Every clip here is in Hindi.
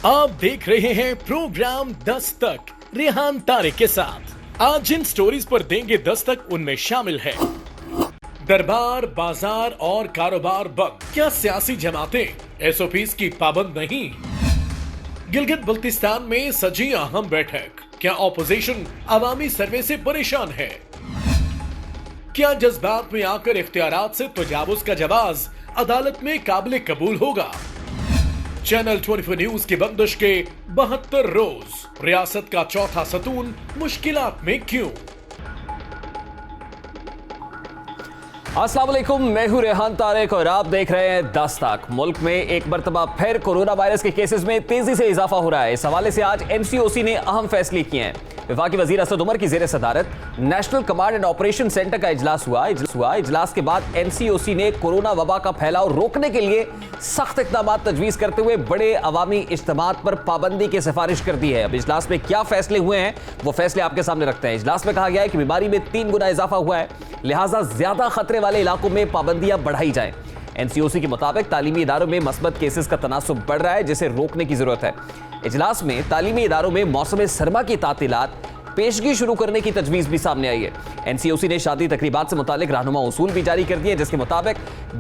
आप देख रहे हैं प्रोग्राम दस्तक रेहान तारिक के साथ। आज जिन स्टोरीज पर देंगे दस्तक उनमें शामिल है दरबार, बाजार और कारोबार बंद। क्या सियासी जमातें एसओपीज की पाबंद नहीं? गिलगित बल्तिस्तान में सजी अहम बैठक। क्या ऑपोजिशन अवामी सर्वे से परेशान है? क्या जज्बात में आकर इख्तियारात से तजावुज का जवाब अदालत में काबिल कबूल होगा? चैनल 24 न्यूज की बंदिश के 72 रोज, रियासत का चौथा सतून मुश्किलात में क्यों? अस्सलाम वालेकुम, मैं हूं रेहान तारिक और आप देख रहे हैं दस्तक। मुल्क में एक मरतबा फिर कोरोना वायरस के केसेस में तेजी से इजाफा हो रहा है। इस हवाले से आज एनसीओसी ने अहम फैसले किए हैं। वफाकी वजीर असद उमर की जेर सदारत national command and operation centre का इजलास हुआ। इजलास के बाद एनसीओसी ने कोरोना वबा का फैलाव रोकने के लिए सख्त इकदाम तजवीज करते हुए बड़े अवामी इज्तिमात पर पाबंदी की सिफारिश कर दी है। अब इजलास में क्या फैसले हुए हैं वो फैसले आपके सामने रखते हैं। इजलास में कहा गया है कि बीमारी में 3 गुना इजाफा हुआ है, लिहाजा ज्यादा खतरे वाले इलाकों में पाबंदियां बढ़ाई जाएं। एनसीओसी के मुताबिक तालीमी इदारों में मस्बत केसेस का तनासुब बढ़ रहा है, जिसे रोकने की जरूरत है। इजलास में तालीमी इदारों में मौसम सरमा की तातीलात पेशगी शुरू करने की तजवीज भी सामने आई है। एनसीओसी ने शादी तकरीबात से मुतालिक रहनुमा उसूल भी जारी कर दिए, जिसके मुताबिक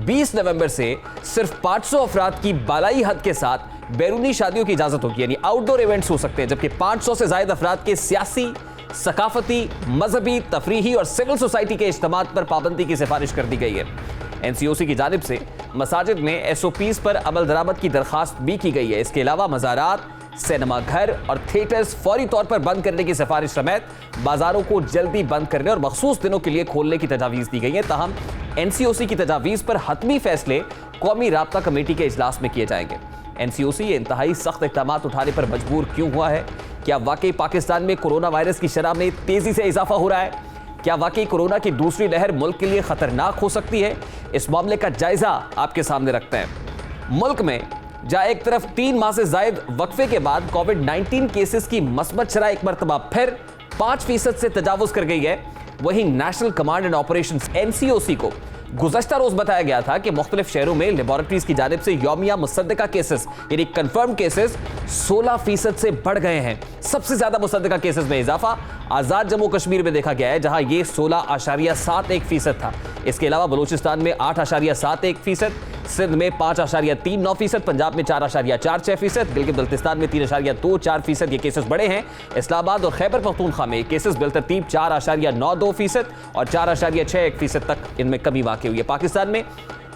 20 नवंबर से सिर्फ 500 अफराद की बालाई हद के साथ बैरूनी शादियों की इजाजत होगी, यानी आउटडोर इवेंट्स हो सकते हैं, जबकि 500 से ज्यादा अफराद के सियासी, सकाफती, मजहबी, तफरीही और सिविल सोसाइटी के इज्तिमात पर पाबंदी की सिफारिश कर दी गई है। एनसीओसी की जानिब से मसाजिद में एसओपीज पर अमल दरामद की दरखास्त भी की गई है। इसके अलावा मज़ारात, सिनेमा घर और थिएटर्स फौरी तौर पर बंद करने की सिफारिश समेत बाजारों को जल्दी बंद करने और मखसूस दिनों के लिए खोलने की तजावीज़ दी गई है। ताहम एनसीओसी की तजावीज़ पर हतमी फैसले कौमी राब्ता कमेटी के इजलास में किए जाएंगे। एनसीओसी इंतहाई सख्त इक़दाम उठाने पर मजबूर क्यों हुआ है? क्या वाकई पाकिस्तान में कोरोना वायरस की शरह में तेजी से इजाफा हो रहा है? क्या वाकई कोरोना की दूसरी लहर मुल्क के लिए खतरनाक हो सकती है? इस मामले का जायजा आपके सामने रखते हैं। मुल्क में जहां एक तरफ 3 माह से जायद वक्फे के बाद कोविड-19 केसेस की मस्बत शरह एक मरतबा फिर 5% से तजावुज कर गई है, वहीं national command and operation NCOC को गुज़श्ता रोज बताया गया था कि मुख्तलिफ शहरों में लेबोरेटरीज की जानिब से यौमिया मुसद्दका केसेस यानी कंफर्म केसेस 16% से बढ़ गए हैं। सबसे ज्यादा मुसद्दका केसेस में इजाफा आजाद जम्मू कश्मीर में देखा गया है, जहां ये 16.71% था। इसके अलावा बलूचिस्तान में 8.71%, सिंध में 5.39%, पंजाब में 4.46%, गिलगित बल्तिस्तान में 3.24% ये केसेस बढ़े हैं। इस्लामाबाद और खैबर पख्तूनख्वा में केसेस बिलतरतीब 4.92% और 4.61% तक इनमें कमी वाक़ई हुई है। पाकिस्तान में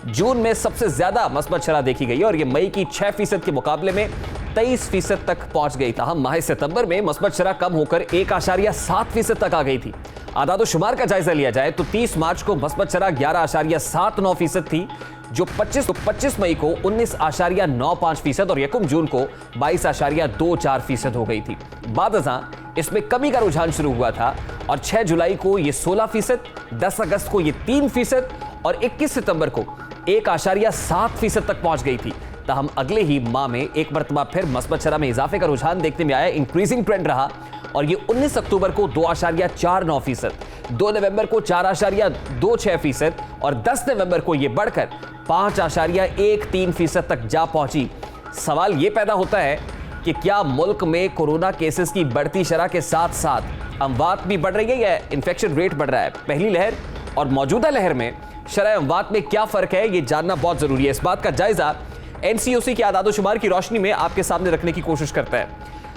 जून में सबसे ज्यादा मस्बत शरह देखी गई और ये मई की 6% के मुकाबले में 23% तक पहुंच गई। ताहम माह सितंबर में मस्बत शरह कम होकर 1.7% तक आ गई थी। आदाद शुमार का जायजा लिया जाए तो 30 मार्च को मस्बत शरह 11.79% थी, जो 25 मई को 19.95% और यकम जून को 22.24% हो गई थी। बादशां इसमें कमी का रुझान शुरू हुआ था और 6 जुलाई को ये 16%, 10 अगस्त को ये 3% और 21 सितंबर को 1.7% तक पहुंच गई थी। ताहम अगले ही माह में एक मरतबा फिर मस्बत शरह में इजाफे का रुझान देखने में आया, इंक्रीजिंग ट्रेंड रहा और ये 19 अक्टूबर को 2.49%, 2 नवंबर को 4.26% और 10 नवंबर को ये बढ़कर 5.13% तक जा पहुंची। सवाल ये पैदा होता है कि क्या मुल्क में कोरोना केसेस की बढ़ती शरह के साथ साथ अमवात भी बढ़ रही है या इन्फेक्शन रेट बढ़ रहा है? पहली लहर और मौजूदा लहर में शरह अमवात में क्या फर्क है, ये जानना बहुत जरूरी है। इस बात का जायजा एनसीओसी के आदाद शुमार की रोशनी में आपके सामने रखने की कोशिश करता है।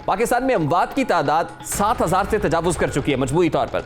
पाकिस्तान में अमवात की तादाद 7,000 से तजावुज कर चुकी है मजमूई तौर पर।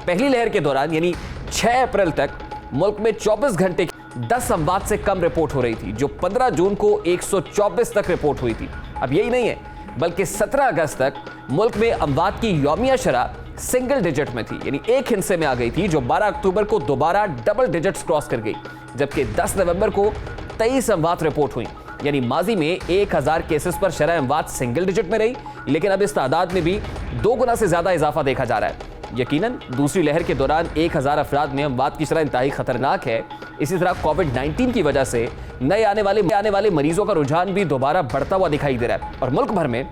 पहली लहर के दौरान यानी 6 अप्रैल तक मुल्क में 24 घंटे 10 अमवात से कम रिपोर्ट हो रही थी, जो 15 जून को 124 तक रिपोर्ट हुई थी। अब यही नहीं है, बल्कि 17 अगस्त तक मुल्क में अमवात की यौमिया शरह सिंगल डिजिट में थी, यानी एक हिस्से में आ गई थी, जो 12 अक्टूबर को दोबारा डबल डिजिट्स क्रॉस कर गई, जबकि 10 नवंबर को 23 अमवात रिपोर्ट हुई। यानी माजी में 1000 केसेस पर शरह अमवात सिंगल डिजिट में रही, लेकिन अब इस तादाद में भी 2 गुना से ज्यादा इजाफा देखा जा रहा है। यकीनन दूसरी लहर के दौरान 1000 अफराद में अमवात की शरह इंतहाई खतरनाक है। इसी तरह कोविड-19 की वजह से नए आने वाले मरीजों का रुझान भी दोबारा बढ़ता हुआ दिखाई दे रहा है और मुल्क भर में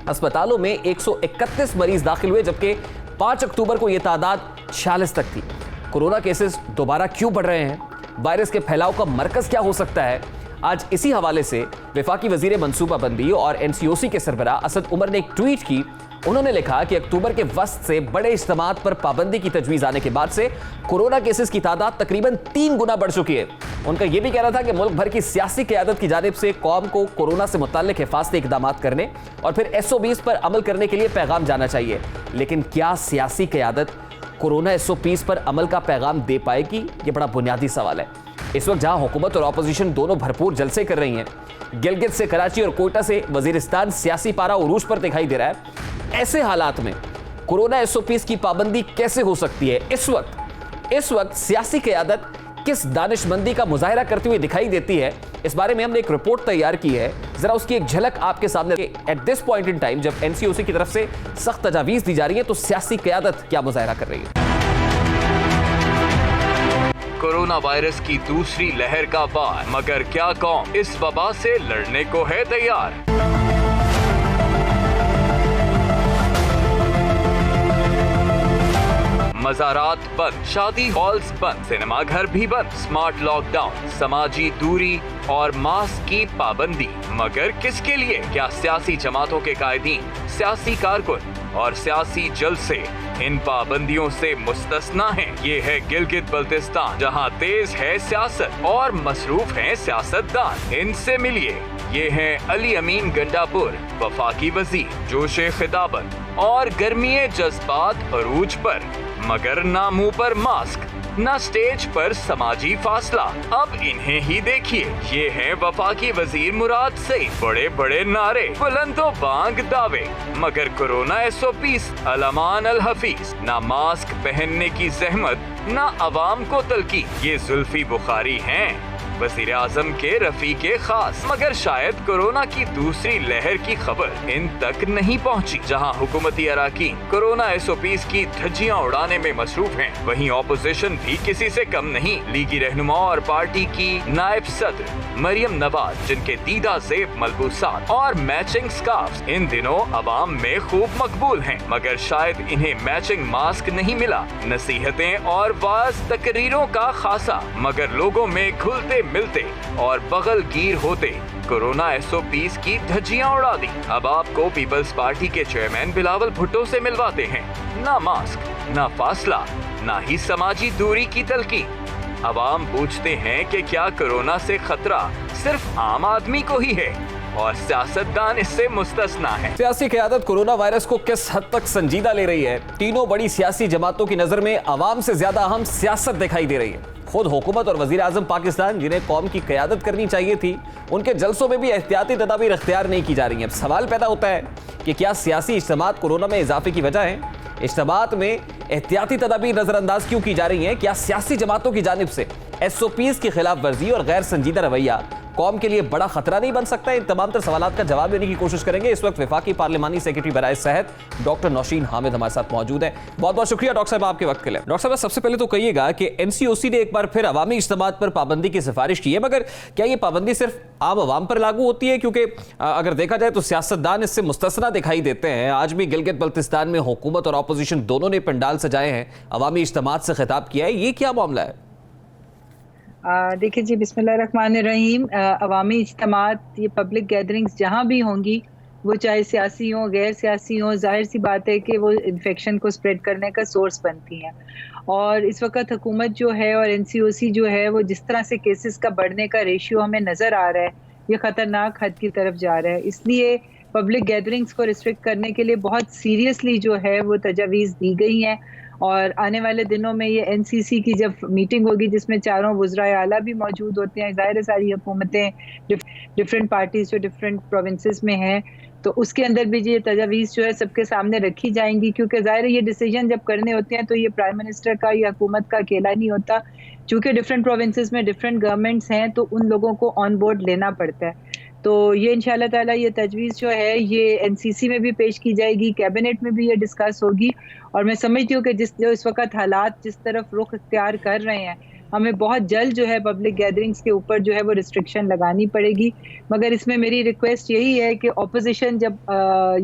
अस्पतालों में 131 मरीज दाखिल हुए, जबकि 5 अक्टूबर को यह तादाद 46 तक थी। कोरोना केसेस दोबारा क्यों बढ़ रहे हैं? वायरस के फैलाव का मरकज क्या हो सकता है? आज इसी हवाले से वफाकी वजीर मनसूबाबंदी और एनसीओसी के सरबराह असद उमर ने एक ट्वीट की। उन्होंने लिखा कि अक्टूबर के वस्त से बड़े इज्तिमात पर पाबंदी की तजवीज़ आने के बाद से कोरोना केसेस की तादाद तकरीबन 3 गुना बढ़ चुकी है। उनका यह भी कहना था कि मुल्क भर की सियासी क़यादत की जानिब से कौम को कोरोना से मुताल्लिक हिफाजती इक़दाम करने और फिर SOPs पर अमल करने के लिए पैगाम जाना चाहिए। लेकिन क्या सियासी क़यादत कोरोना SOPs पर अमल का पैगाम दे पाएगी? ये बड़ा बुनियादी सवाल है। इस वक्त जहां हुकूमत और अपोजिशन दोनों भरपूर जलसे कर रही हैं, गिलगित से कराची और कोयटा से वजीरिस्तान सियासी पारा उरूज पर दिखाई दे रहा है, ऐसे हालात में कोरोना SOPs की पाबंदी कैसे हो सकती है? इस वक्त सियासी क़यादत किस दानिशमंदी का मुजाहिरा करती हुई दिखाई देती है? इस बारे में हमने एक रिपोर्ट तैयार की है, जरा उसकी एक झलक आपके सामने। At this point in time जब एनसीओसी की तरफ से सख्त तजावीज़ दी जा रही है तो सियासी क़यादत क्या मुजाहिरा कर रही है? कोरोना वायरस की दूसरी लहर का वार, मगर क्या कौम इस वबा से लड़ने को है तैयार? मज़ारात बंद, शादी हॉल्स बंद, सिनेमा घर भी बंद, स्मार्ट लॉकडाउन, समाजी दूरी और मास्क की पाबंदी, मगर किसके लिए? क्या सियासी जमातों के कायदीन, सियासी कारकुन और सियासी जलसे इन पाबंदियों से मुस्तस्ना हैं? ये है गिलगित बल्तिस्तान, जहां तेज है सियासत और मसरूफ हैं सियासतदान। इनसे मिलिए, ये हैं अली अमीन गंडापुर, वफाकी वजीर, जोशे खिताबत और गर्मीए जज्बात अरूज पर, मगर ना मुंह पर मास्क, ना स्टेज पर समाजी फासला। अब इन्हें ही देखिए, ये हैं वफाकी वजीर मुराद सईद, बड़े बड़े नारे, बुलंदो बांग दावे, मगर कोरोना SOPs अलमान अल हफीज, ना मास्क पहनने की जहमत, ना अवाम को तलकी। ये जुल्फी बुखारी हैं वजीर आजम के रफीके खास, मगर शायद कोरोना की दूसरी लहर की खबर इन तक नहीं पहुंची। जहां हुकूमती अराकीन कोरोना SOPs की धज्जियां उड़ाने में मसरूफ हैं, वहीं ऑपोजिशन भी किसी से कम नहीं। लीगी रहनुमा और पार्टी की नायब सदर मरियम नवाज, जिनके दीदा ज़ेब मलबूसात और मैचिंग स्कार्फ इन दिनों अवाम में खूब मकबूल हैं, मगर शायद इन्हें मैचिंग मास्क नहीं मिला। नसीहतें और वाज तकरीरों का खासा, मगर लोगों में घुलते मिलते और बगल गिर होते कोरोना SOPs की धज्जियां उड़ा दी। अब आपको पीपल्स पार्टी के चेयरमैन बिलावल भुट्टो से मिलवाते हैं। ना मास्क, ना फासला, ना ही समाजी दूरी की तलकीन। अवाम पूछते हैं कि क्या कोरोना से खतरा सिर्फ आम आदमी को ही है और सियासतदान इससे मुस्तस्ना है? सियासी क़यादत कोरोना वायरस को किस हद तक संजीदा ले रही है? तीनों बड़ी सियासी जमातों की नजर में अवाम से ज्यादा अहम सियासत दिखाई दे रही है। खुद हुकूमत और वजीर आजम पाकिस्तान, जिन्हें कौम की क़यादत करनी चाहिए थी, उनके जलसों में भी एहतियाती तदाबीर इख्तियार नहीं की जा रही हैं। सवाल पैदा होता है कि क्या सियासी इज्तिमात कोरोना में इजाफे की वजह है? इज्तिमात में एहतियाती तदाबीर नजरअंदाज क्यों की जा रही हैं? क्या सियासी जमातों की जानिब से SOPs की खिलाफ वर्जी और गैर संजीदा रवैया कौम के लिए बड़ा खतरा नहीं बन सकता? इन तमाम तर सवालात का जवाब देने की कोशिश करेंगे। इस वक्त वफाकी पार्लिमानी सेक्रेटरी बराए सेहत डॉक्टर नौशीन हामिद हमारे साथ मौजूद हैं। बहुत बहुत शुक्रिया डॉक्टर साहब आपके वक्त के लिए। डॉक्टर साहब, सबसे पहले तो कहिएगा कि NCOC ने एक बार फिर अवामी इज्तिमात पर पाबंदी की सिफारिश की है, मगर क्या ये पाबंदी सिर्फ आम अवाम पर लागू होती है? क्योंकि अगर देखा जाए तो सियासतदान इससे मुस्तस्ना दिखाई देते हैं। आज भी गिलगित बल्तिस्तान में हुकूमत और अपोजिशन दोनों ने पंडाल सजाए हैं, अवामी इज्तिमात से खिताब किया है, ये क्या मामला है? देखिए जी, बिस्मिल्लाहिर्रहमानिर्रहीम। अवामी इज्तिमात, ये पब्लिक गैदरिंग्स जहाँ भी होंगी, वो चाहे सियासी हो गैर सियासी हो, जाहिर सी बात है कि वो इन्फेक्शन को स्प्रेड करने का सोर्स बनती हैं। और इस वक्त हुकूमत जो है और NCOC जो है, वो जिस तरह से केसेस का बढ़ने का रेशियो हमें नज़र आ रहा है, ये ख़तरनाक हद की तरफ जा रहा है। इसलिए पब्लिक गैदरिंग्स को रिस्ट्रिक्ट करने के लिए बहुत सीरियसली जो है वो तजावीज़ दी गई हैं। और आने वाले दिनों में ये NCC की जब मीटिंग होगी, जिसमें चारों वज़राए आला भी मौजूद होते हैं, ज़ाहिर सारी हुकूमतें डिफरेंट पार्टीज़ जो डिफरेंट प्रोविंसेस में हैं, तो उसके अंदर भी ये तजावीज़ जो है सबके सामने रखी जाएंगी। क्योंकि ज़ाहिर ये डिसीजन जब करने होते हैं तो ये प्राइम मिनिस्टर का या हुकूमत का अकेला नहीं होता, चूँकि डिफरेंट प्रोविंसेस में डिफरेंट गवर्नमेंट्स हैं, तो उन लोगों को ऑन बोर्ड लेना पड़ता है। तो ये इंशाल्लाह ताला ये तजवीज़ जो है ये NCC में भी पेश की जाएगी, कैबिनेट में भी ये डिस्कस होगी। और मैं समझती हूँ कि जो इस वक्त हालात जिस तरफ रुख इख्तियार कर रहे हैं, हमें बहुत जल्द जो है पब्लिक गैदरिंग्स के ऊपर जो है वो रिस्ट्रिक्शन लगानी पड़ेगी। मगर इसमें मेरी रिक्वेस्ट यही है कि ऑपोजिशन जब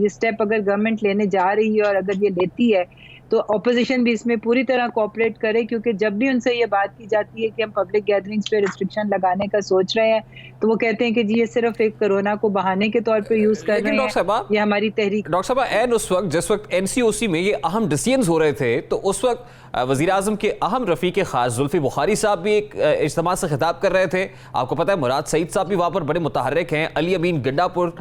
ये स्टेप अगर गवर्नमेंट लेने जा रही है और अगर ये लेती है, तो ऑपोजिशन भी इसमें पूरी तरह कोऑपरेट करे, क्योंकि जब भी उनसे ये बात की जाती है कि हम पब्लिक गैदरिंग्स पे रिस्ट्रिक्शन लगाने का सोच रहे हैं, तो वो कहते हैं कि जी ये सिर्फ एक कोरोना को बहाने के तौर पे यूज कर रहे हैं, ये हमारी तहरीक। डॉक्टर साहब, एन उस वक्त जिस वक्त एनसीओसी में ये अहम डिसीजंस हो रहे थे, तो उस वक्त वज़ीर आज़म के अहम रफ़ीक ख़ास जुल्फ़ी बुखारी साहब भी एक इज्तिमा से खिताब कर रहे थे। आपको पता है मुराद सईद साहब भी वहाँ पर बड़े मुतहर्रिक हैं। अली अमीन गंडापुर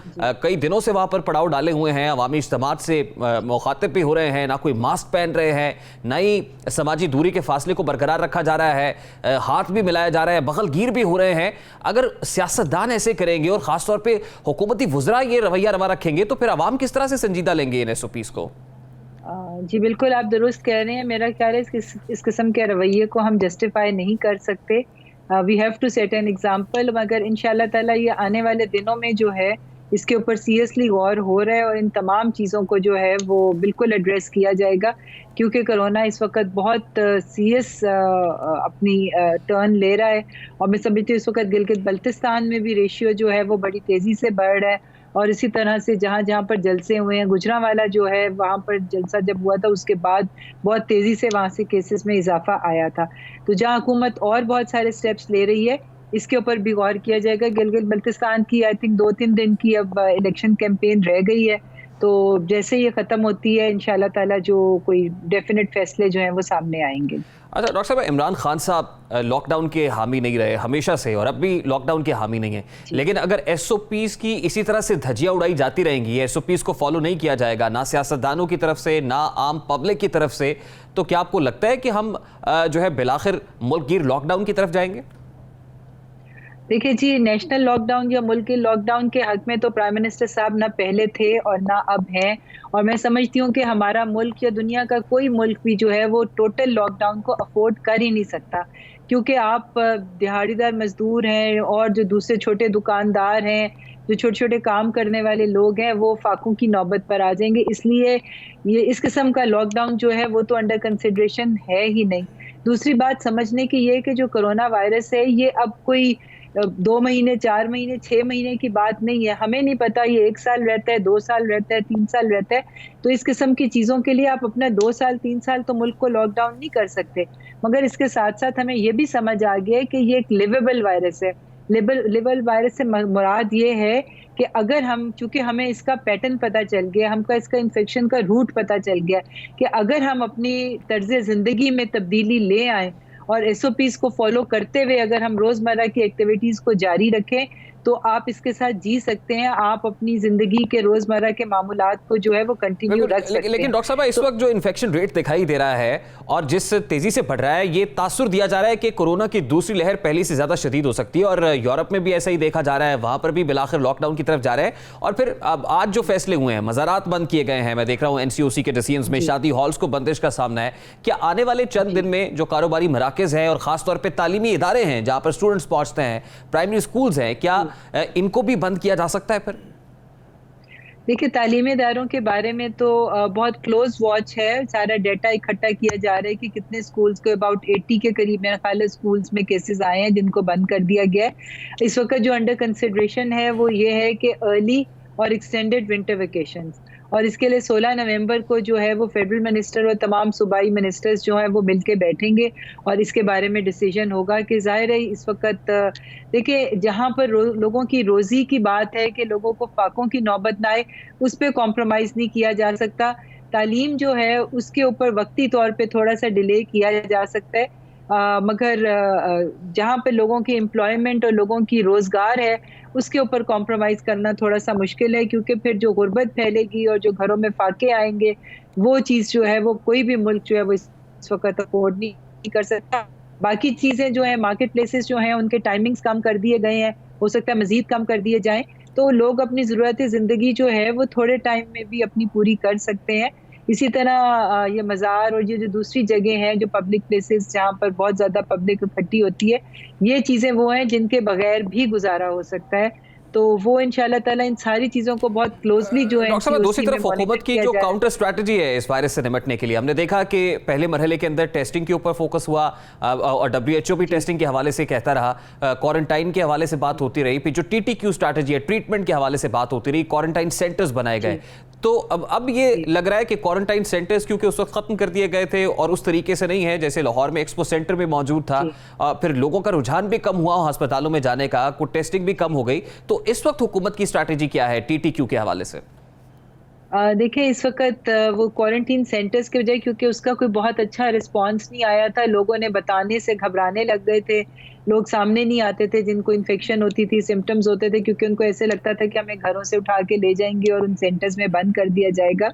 कई दिनों से वहाँ पर पड़ाव डाले हुए हैं, अवामी इज्तिमात से मुखातिब भी हो रहे हैं, ना कोई मास्क पहन रहे हैं, ना ही समाजी दूरी के फासले को बरकरार रखा जा रहा है, हाथ भी मिलाया जा रहा है, बगलगीर भी हो रहे हैं। अगर सियासतदान ऐसे करेंगे और ख़ासतौर पर हुकूमती वज़रा ये रवैया रवा रखेंगे, तो फिर अवाम किस तरह से संजीदा लेंगे इन SOPs को? जी बिल्कुल, आप दुरुस्त कह रहे हैं। मेरा ख्याल है इस किस्म के रवैये को हम जस्टिफाई नहीं कर सकते। We have to set an example. मगर इंशाल्लाह ताला ये आने वाले दिनों में जो है इसके ऊपर सीरियसली गौर हो रहा है और इन तमाम चीज़ों को जो है वो बिल्कुल एड्रेस किया जाएगा, क्योंकि कोरोना इस वक्त बहुत सीरियस अपनी टर्न ले रहा है। और मैं समझती हूँ इस वक्त गिलगित बल्तिस्तान में भी रेशियो जो है वो बड़ी तेज़ी से बढ़ रहा है। और इसी तरह से जहाँ जहाँ पर जलसे हुए हैं, गुजरांवाला जो है वहाँ पर जलसा जब हुआ था उसके बाद बहुत तेज़ी से वहाँ से केसेस में इजाफा आया था। तो जहाँ हुकूमत और बहुत सारे स्टेप्स ले रही है, इसके ऊपर भी गौर किया जाएगा। गिलगित बल्तिस्तान की आई थिंक 2-3 दिन की अब इलेक्शन कैंपेन रह गई है, तो जैसे ये ख़त्म होती है इंशाल्लाह ताला जो कोई डेफिनेट फैसले जो हैं वो सामने आएंगे। अच्छा डॉक्टर साहब, इमरान खान साहब लॉकडाउन के हामी नहीं रहे हमेशा से, और अब भी लॉकडाउन के हामी नहीं है, लेकिन अगर SOPs की इसी तरह से धज्जियां उड़ाई जाती रहेंगी, SOPs को फॉलो नहीं किया जाएगा ना सियासतदानों की तरफ से ना आम पब्लिक की तरफ से, तो क्या आपको लगता है कि हम जो है बिलाखिर मुल्कगीर लॉकडाउन की तरफ जाएंगे? देखिए जी, नेशनल लॉकडाउन या मुल्की लॉकडाउन के हक में तो प्राइम मिनिस्टर साहब ना पहले थे और ना अब हैं। और मैं समझती हूँ कि हमारा मुल्क या दुनिया का कोई मुल्क भी जो है वो टोटल लॉकडाउन को अफोर्ड कर ही नहीं सकता, क्योंकि आप दिहाड़ीदार मजदूर हैं और जो दूसरे छोटे दुकानदार हैं, जो छोटे छोटे काम करने वाले लोग हैं, वो फाकों की नौबत पर आ जाएंगे। इसलिए ये इस किस्म का लॉकडाउन जो है वो तो अंडर कंसिडरेशन है ही नहीं। दूसरी बात समझने की ये कि जो कोरोना वायरस है ये अब कोई 2 महीने, 4 महीने, 6 महीने की बात नहीं है। हमें नहीं पता ये 1 साल रहता है, 2 साल रहता है, 3 साल रहता है। तो इस किस्म की चीज़ों के लिए आप अपना 2 साल 3 साल तो मुल्क को लॉकडाउन नहीं कर सकते। मगर इसके साथ साथ हमें ये भी समझ आ गया है कि ये एक लिवेबल वायरस है। लिवेबल वायरस से मुराद ये है कि अगर हम, चूंकि हमें इसका पैटर्न पता चल गया, हमको इसका इन्फेक्शन का रूट पता चल गया, कि अगर हम अपनी तर्ज ज़िंदगी में तब्दीली ले आए और SOPs को फॉलो करते हुए अगर हम रोज़मर्रा की एक्टिविटीज़ को जारी रखें, तो आप इसके साथ जी सकते हैं। आप अपनी ज़िंदगी के रोज़मर्रा के मामूलात को जो है वो कंटिन्यू रख सकते हैं। लेकिन डॉक्टर साहब, इस वक्त जो इन्फेक्शन रेट दिखाई दे रहा है और जिस तेज़ी से बढ़ रहा है, ये तासुर दिया जा रहा है कि कोरोना की दूसरी लहर पहले से ज़्यादा शदीद हो सकती है, और यूरोप में भी ऐसा ही देखा जा रहा है, वहाँ पर भी बिलाखिर लॉकडाउन की तरफ जा रहे हैं। और फिर अब आज जो फैसले हुए हैं, मज़ारात बंद किए गए हैं, मैं देख रहा हूँ NCOC के डिसीजंस में, शादी हॉल्स को बंदिश का सामना है। क्या आने वाले चंद दिन में जो कारोबारी मराकज़ हैं और ख़ासतौर पर तालीमी इदारे हैं जहाँ पर स्टूडेंट्स पहुँचते हैं, प्राइमरी स्कूल्स हैं, क्या इनको भी बंद किया जा सकता है? फिर देखिए, तालीमी इदारों के बारे में तो बहुत क्लोज वॉच है। सारा डाटा इकट्ठा किया जा रहा है कि कितने स्कूल्स को, अबाउट 80 के करीब मेरा ख्याल है स्कूल्स में केसेस आए हैं जिनको बंद कर दिया गया है। इस वक्त जो अंडर कंसिडरेशन है वो ये है कि अर्ली और एक्सटेंडेड विंटर वेकेशंस, और इसके लिए 16 नवंबर को जो है वो फेडरल मिनिस्टर और तमाम सूबाई मिनिस्टर्स जो हैं वो मिलके बैठेंगे और इसके बारे में डिसीजन होगा। कि ज़ाहिर है इस वक्त देखिए, जहाँ पर लोगों की रोज़ी की बात है कि लोगों को फाकों की नौबत ना आए, उस पर कॉम्प्रोमाइज़ नहीं किया जा सकता। तालीम जो है उसके ऊपर वक्ती तौर पे थोड़ा सा डिले किया जा सकता है, मगर जहाँ पे लोगों की एम्प्लॉयमेंट और लोगों की रोज़गार है उसके ऊपर कॉम्प्रोमाइज़ करना थोड़ा सा मुश्किल है, क्योंकि फिर जो गुर्बत फैलेगी और जो घरों में फाके आएंगे, वो चीज़ जो है वो कोई भी मुल्क जो है वो इस वक्त अफोर्ड नहीं कर सकता। बाकी चीज़ें जो है, मार्केट प्लेसेस जो हैं उनके टाइमिंग्स कम कर दिए गए हैं, हो सकता है मज़ीद कम कर दिए जाएँ, तो लोग अपनी ज़रूरत ज़िंदगी जो है वो थोड़े टाइम में भी अपनी पूरी कर सकते हैं। इसी तरह ये मज़ार और ये जो दूसरी जगह हैं, जो पब्लिक प्लेसेस जहाँ पर बहुत ज़्यादा पब्लिक इकट्ठी होती है, ये चीज़ें वो हैं जिनके बगैर भी गुजारा हो सकता है। तो वो इंशाल्लाह ताला इन सारी चीज़ों को बहुत क्लोजली जो है डॉक्टर साहब, दूसरी NCOC तरफ में हुकूमत की monitor जो किया जा रहा है। काउंटर स्ट्रैटेजी है इस वायरस से निपटने के लिए, हमने देखा कि पहले मरहले के अंदर टेस्टिंग के ऊपर फोकस हुआ और WHO भी टेस्टिंग के हवाले से कहता रहा, क्वारंटाइन के हवाले से बात होती रही, फिर जो TTQ स्ट्रैटेजी है ट्रीटमेंट के हवाले से बात होती रही, क्वारंटाइन सेंटर्स बनाए गए। तो अब ये लग रहा है कि क्वारंटाइन सेंटर्स क्योंकि उस वक्त खत्म कर दिए गए थे और उस तरीके से नहीं है जैसे लाहौर में एक्सपो सेंटर में मौजूद था, फिर लोगों का रुझान भी कम हुआ अस्पतालों में जाने का, कुछ टेस्टिंग भी कम हो गई। तो इस वक्त हुकूमत की स्ट्रैटेजी क्या है TTQ के हवाले से? देखिए इस वक्त वो क्वारंटीन सेंटर्स के बजाय, क्योंकि उसका कोई बहुत अच्छा रिस्पांस नहीं आया था, लोगों ने बताने से घबराने लग गए थे, लोग सामने नहीं आते थे जिनको इन्फेक्शन होती थी, सिम्टम्स होते थे, क्योंकि उनको ऐसे लगता था कि हमें घरों से उठा के ले जाएंगे और उन सेंटर्स में बंद कर दिया जाएगा।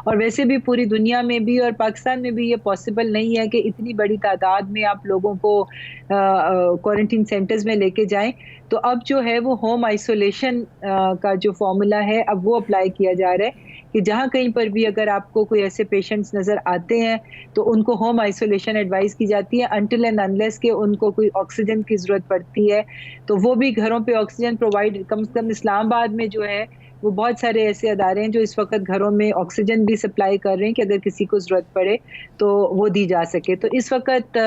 और वैसे भी पूरी दुनिया में भी और पाकिस्तान में भी ये पॉसिबल नहीं है कि इतनी बड़ी तादाद में आप लोगों को क्वारंटीन सेंटर्स में लेके जाएं। तो अब जो है वो होम आइसोलेशन का जो फॉर्मूला है अब वो अप्लाई किया जा रहा है कि जहाँ कहीं पर भी अगर आपको कोई ऐसे पेशेंट्स नज़र आते हैं तो उनको होम आइसोलेशन एडवाइस की जाती है अनटिल एंड अनलेस के उनको कोई ऑक्सीजन की ज़रूरत पड़ती है। तो वो भी घरों पे ऑक्सीजन प्रोवाइड, कम से कम इस्लामाबाद में जो है वो बहुत सारे ऐसे अदारे हैं जो इस वक्त घरों में ऑक्सीजन भी सप्लाई कर रहे हैं कि अगर किसी को ज़रूरत पड़े तो वो दी जा सके। तो इस वक्त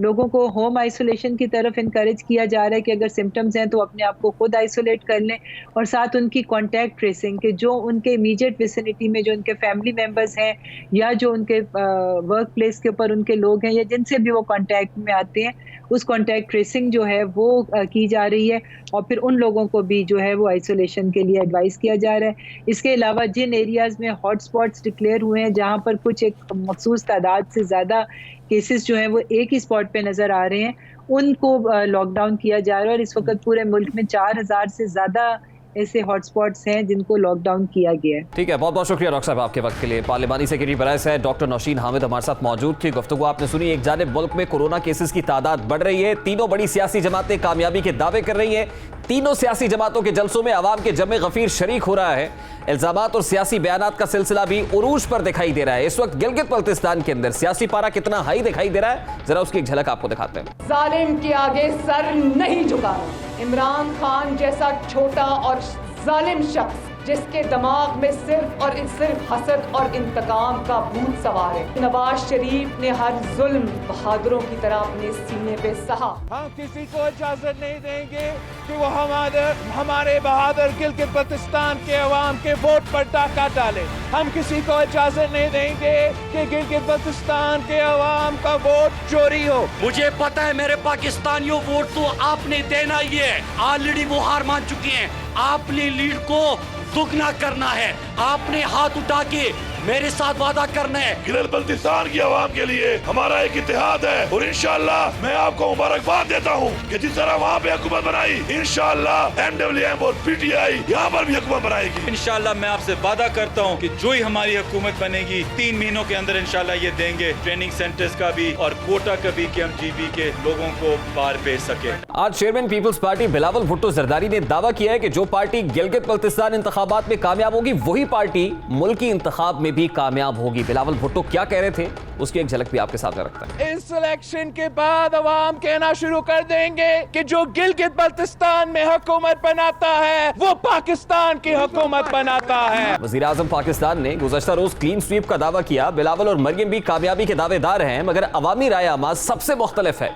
लोगों को होम आइसोलेशन की तरफ इनकरेज किया जा रहा है कि अगर सिम्टम्स हैं तो अपने आप को खुद आइसोलेट कर लें, और साथ उनकी कॉन्टैक्ट ट्रेसिंग के जो उनके इमीडिएट विसिनिटी में जो उनके फैमिली मेम्बर्स हैं या जो उनके वर्क प्लेस के ऊपर उनके लोग हैं या जिनसे भी वो कॉन्टैक्ट में आते हैं, उस कॉन्टैक्ट ट्रेसिंग जो है वो की जा रही है और फिर उन लोगों को भी जो है वो आइसोलेशन के लिए एडवाइस किया जा रहा है। इसके अलावा जिन एरियाज़ में हॉट स्पॉट्स डिक्लेयर हुए हैं जहाँ पर कुछ एक मखसूस तादाद से ज़्यादा केसेस जो हैं वो एक ही स्पॉट पे नज़र आ रहे हैं, उनको लॉकडाउन किया जा रहा है। और इस वक्त पूरे मुल्क में 4000 से ज़्यादा ऐसे हॉटस्पॉट्स हैं जिनको लॉकडाउन किया गया है। ठीक है, बहुत बहुत शुक्रिया डॉक्टर साहब आपके वक्त के लिए। पार्लिमानी सेक्रेटरी बराए से डॉक्टर नौशीन हामिद हमारे साथ मौजूद थी। गुफ्तगू आपने सुनी। एक जानिब मुल्क में कोरोना केसेस की तादाद बढ़ रही है, तीनों बड़ी सियासी जमातें कामयाबी के दावे कर रही हैं, तीनों सियासी जमातों के जलसों में अवाम के जमे गफीर शरीक हो रहा है, इल्जामात और सियासी बयानात का सिलसिला भी उरूज पर दिखाई दे रहा है। इस वक्त गिलगित बल्तिस्तान के अंदर सियासी पारा कितना हाई दिखाई दे रहा है, जरा उसकी एक झलक आपको दिखाते हैं। जालिम के आगे सर नहीं झुकाना। इमरान खान जैसा छोटा और जालिम शख्स जिसके दिमाग में सिर्फ हसद और इंतकाम का भूत सवार है। नवाज शरीफ ने हर जुल्म बहादुरों की तरह अपने सीने पे सहा। हम किसी को इजाजत नहीं देंगे कि वो हमारे बहादुर गिलगित बल्तिस्तान के अवाम के वोट पर डाका डाले। हम किसी को इजाजत नहीं देंगे कि गिलगित बल्तिस्तान के अवाम का वोट चोरी हो। मुझे पता है मेरे पाकिस्तानियों, वोट तो आपने देना ही है। ऑलरेडी वो हार मान चुकी हैं। आपने लीड को दुगना करना है, आपने हाथ उठा के मेरे साथ वादा करना है। गिलगित बल्तिस्तान की आवाम के लिए हमारा एक इत्तेहाद है और इंशाअल्लाह मैं आपको मुबारकबाद देता हूँ कि जिस तरह वहाँ पे हुकूमत बनाई, इंशाअल्लाह MWM और PTI यहाँ पर भी हुकूमत बनाएगी। इंशाअल्लाह मैं आपसे वादा करता हूँ कि जो ही हमारी हुकूमत बनेगी 3 महीनों के अंदर इंशाअल्लाह ये देंगे ट्रेनिंग सेंटर्स का भी और कोटा का भी कि हम GB के लोगों को पार भेज सके। आज chairman Peoples Party Bilawal Bhutto Zardari ने दावा किया है कि जो पार्टी गिलगित बल्तिस्तान इंतखाबात में कामयाब होगी वही पार्टी मुल्की इंतखाब में भी कामयाब होगी। बिलावल भुट्टो क्या कह रहे थे उसकी एक झलक भी आपके सामने रखता है। इस इलेक्शन के बाद अवाम कहना शुरू कर देंगे कि जो गिलगित बल्तिस्तान में हुकूमत बनाता है वो पाकिस्तान की हुकूमत बनाता है। वज़ीर आज़म पाकिस्तान ने गुज़श्ता रोज क्लीन स्वीप का दावा किया। बिलावल और मरियम भी कामयाबी के दावेदार हैं, मगर अवामी राय आमाज सबसे मुख्तलिफ है।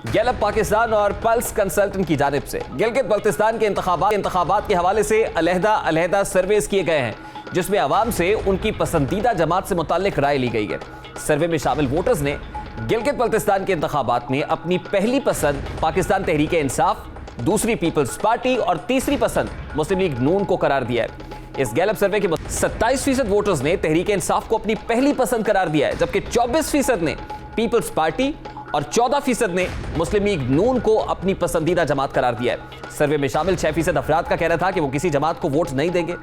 गैलप पाकिस्तान और पल्स कंसल्टेंट की जानिब से गिलगित बल्तिस्तान के इंतखाबात के हवाले से अलहदा सर्वेस किए गए हैं जिसमें अवाम से उनकी पसंदीदा जमात से मुताल्लिक राय ली गई है। सर्वे में शामिल वोटर्स ने गिलगित बल्तिस्तान के इंतखाबात में अपनी पहली पसंद पाकिस्तान तहरीक इंसाफ, दूसरी पीपल्स पार्टी और तीसरी पसंद मुस्लिम लीग नून को करार दिया है। इस गैलप सर्वे के 27% वोटर्स ने तहरीक इंसाफ को अपनी पहली पसंद करार दिया है, जबकि 24% ने पीपल्स पार्टी और 14% ने मुस्लिम लीग नून को अपनी पसंदीदा जमात करार दिया है। सर्वे में शामिल 6% अफराद का कहना था कि वो किसी जमात को वोट नहीं देंगे।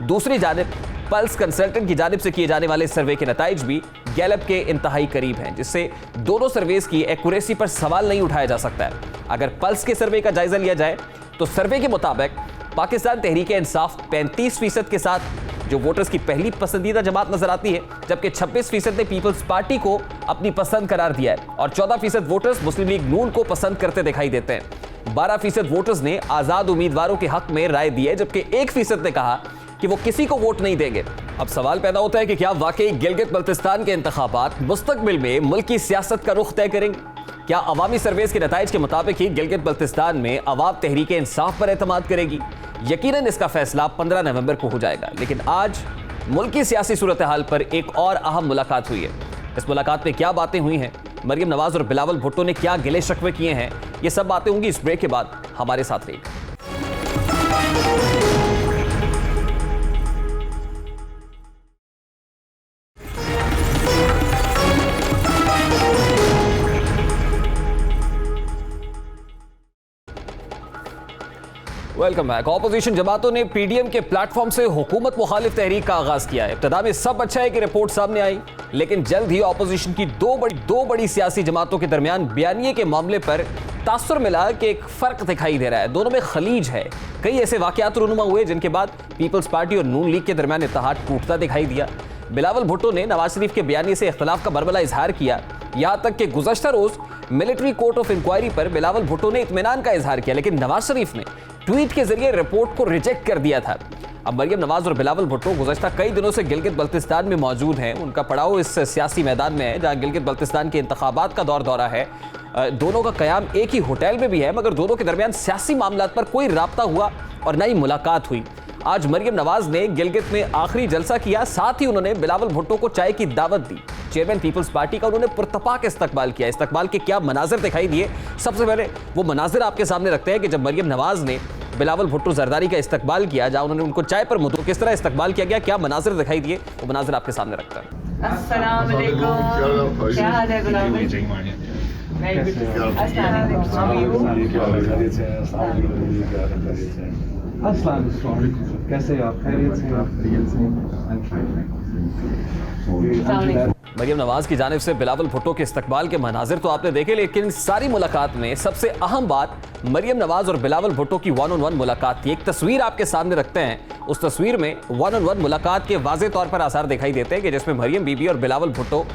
दूसरी जानिब पल्स कंसल्टेंट की जानिब से किए जाने वाले सर्वे के नताइज भी गैलप के इंतहाई करीब हैं, जिससे दोनों सर्वेस की एक्यूरेसी पर सवाल नहीं उठाया जा सकता है। अगर पल्स के सर्वे का जायजा लिया जाए तो सर्वे के मुताबिक पाकिस्तान तहरीक इंसाफ 35% के साथ जो वोटर्स की पहली पसंदीदा जमात नजर आती है, जबकि 26% ने पीपल्स पार्टी को अपनी पसंद करार दिया है और 14% वोटर्स मुस्लिम लीग नून को पसंद करते दिखाई देते हैं। 12% वोटर्स ने आजाद उम्मीदवारों के हक में राय दी है, जबकि 1% ने कहा कि वो किसी को वोट नहीं देंगे। अब सवाल पैदा होता है कि क्या वाकई गिलगित बल्तिस्तान के इंतखाबात मुस्तकबिल में मुल्क की सियासत का रुख तय करेंगे? क्या अवामी सर्वेस के नताइज के मुताबिक ही गिलगित बल्तिस्तान में अवाम तहरीक इंसाफ पर एतमाद करेगी? यकीनन इसका फैसला 15 नवंबर को हो जाएगा, लेकिन आज मुल्क की सियासी सूरत हाल पर एक और अहम मुलाकात हुई है। इस मुलाकात में क्या बातें हुई हैं, मरियम नवाज और बिलावल भुट्टो ने क्या गिले शिकवे किए हैं, ये सब बातें होंगी इस ब्रेक के बाद। हमारे साथ रहिए। Welcome back. ऑपोजिशन जमातों ने पीडीएम के प्लेटफॉर्म से हुकूमत मुखालिफ तहरीक का आगाज किया है। इब्तिदा में सब अच्छा है कि रिपोर्ट सामने आई, लेकिन जल्द ही ऑपोजिशन की दो बड़ी सियासी जमातों के दरमियान बयानिए के मामले पर तासुर मिला कि एक फर्क दिखाई दे रहा है, दोनों में खलीज है। कई ऐसे वाकयात रूनुमा हुए जिनके बाद पीपल्स पार्टी और नून लीग के दरमियान इत्तेहाद टूटता दिखाई दिया। बिलावल भुट्टो ने नवाज शरीफ के बयानिए से इख्तलाफ का बरबला इजहार किया, यहां तक कि गुज़श्ता रोज मिलिट्री कोर्ट ऑफ इंक्वायरी पर बिलावल भुट्टो ने इत्मीनान का इजहार किया, लेकिन नवाज शरीफ ने ट्वीट के जरिए रिपोर्ट को रिजेक्ट कर दिया था। अब मरियम नवाज और बिलावल भुट्टो गुज़श्ता कई दिनों से गिलगित बल्तिस्तान में मौजूद हैं। उनका पड़ाव इस सियासी मैदान में है जहां गिलगित बल्तिस्तान के इंतखाबात का दौरा है। दोनों का कयाम एक ही होटल में भी है, मगर दोनों के दरमियान सियासी मामलात पर कोई राब्ता हुआ और न ही मुलाकात हुई। आज मरियम नवाज ने गिलगित में आखिरी जलसा किया, साथ ही उन्होंने बिलावल भुट्टो को चाय की दावत दी। चेयरमैन पीपल्स पार्टी का उन्होंने पुरतपाक इस्तकबाल किया। इस्तकबाल के क्या मनाजिर दिखाई दिए, सबसे पहले वो मनाजिर आपके सामने रखते हैं कि जब मरियम नवाज ने बिलावल भुट्टो जरदारी का इस्तकबाल किया, जहां उन्होंने उनको चाय पर मुद्दों किस तरह इस्तकबाल किया गया, क्या मनाजिर दिखाई दिए, वो मनाजिर आपके सामने रखता है। अस्सलाम वालेकुम, क्या हाल है गुलाम भाई? कैसे आप? खैरियत से? मरियम नवाज की जानिब से बिलावल भुट्टो के इस्तकबाल के मनाजिर तो आपने देखे, लेकिन सारी मुलाकात में सबसे अहम बात मरियम नवाज और बिलावल भुट्टो की 1-on-1 मुलाकात थी। एक तस्वीर आपके सामने रखते हैं, उस तस्वीर में 1-on-1 मुलाकात के वाज़े तौर पर आसार दिखाई देते हैं कि जिसमें मरियम बीबी और बिलावल भुट्टो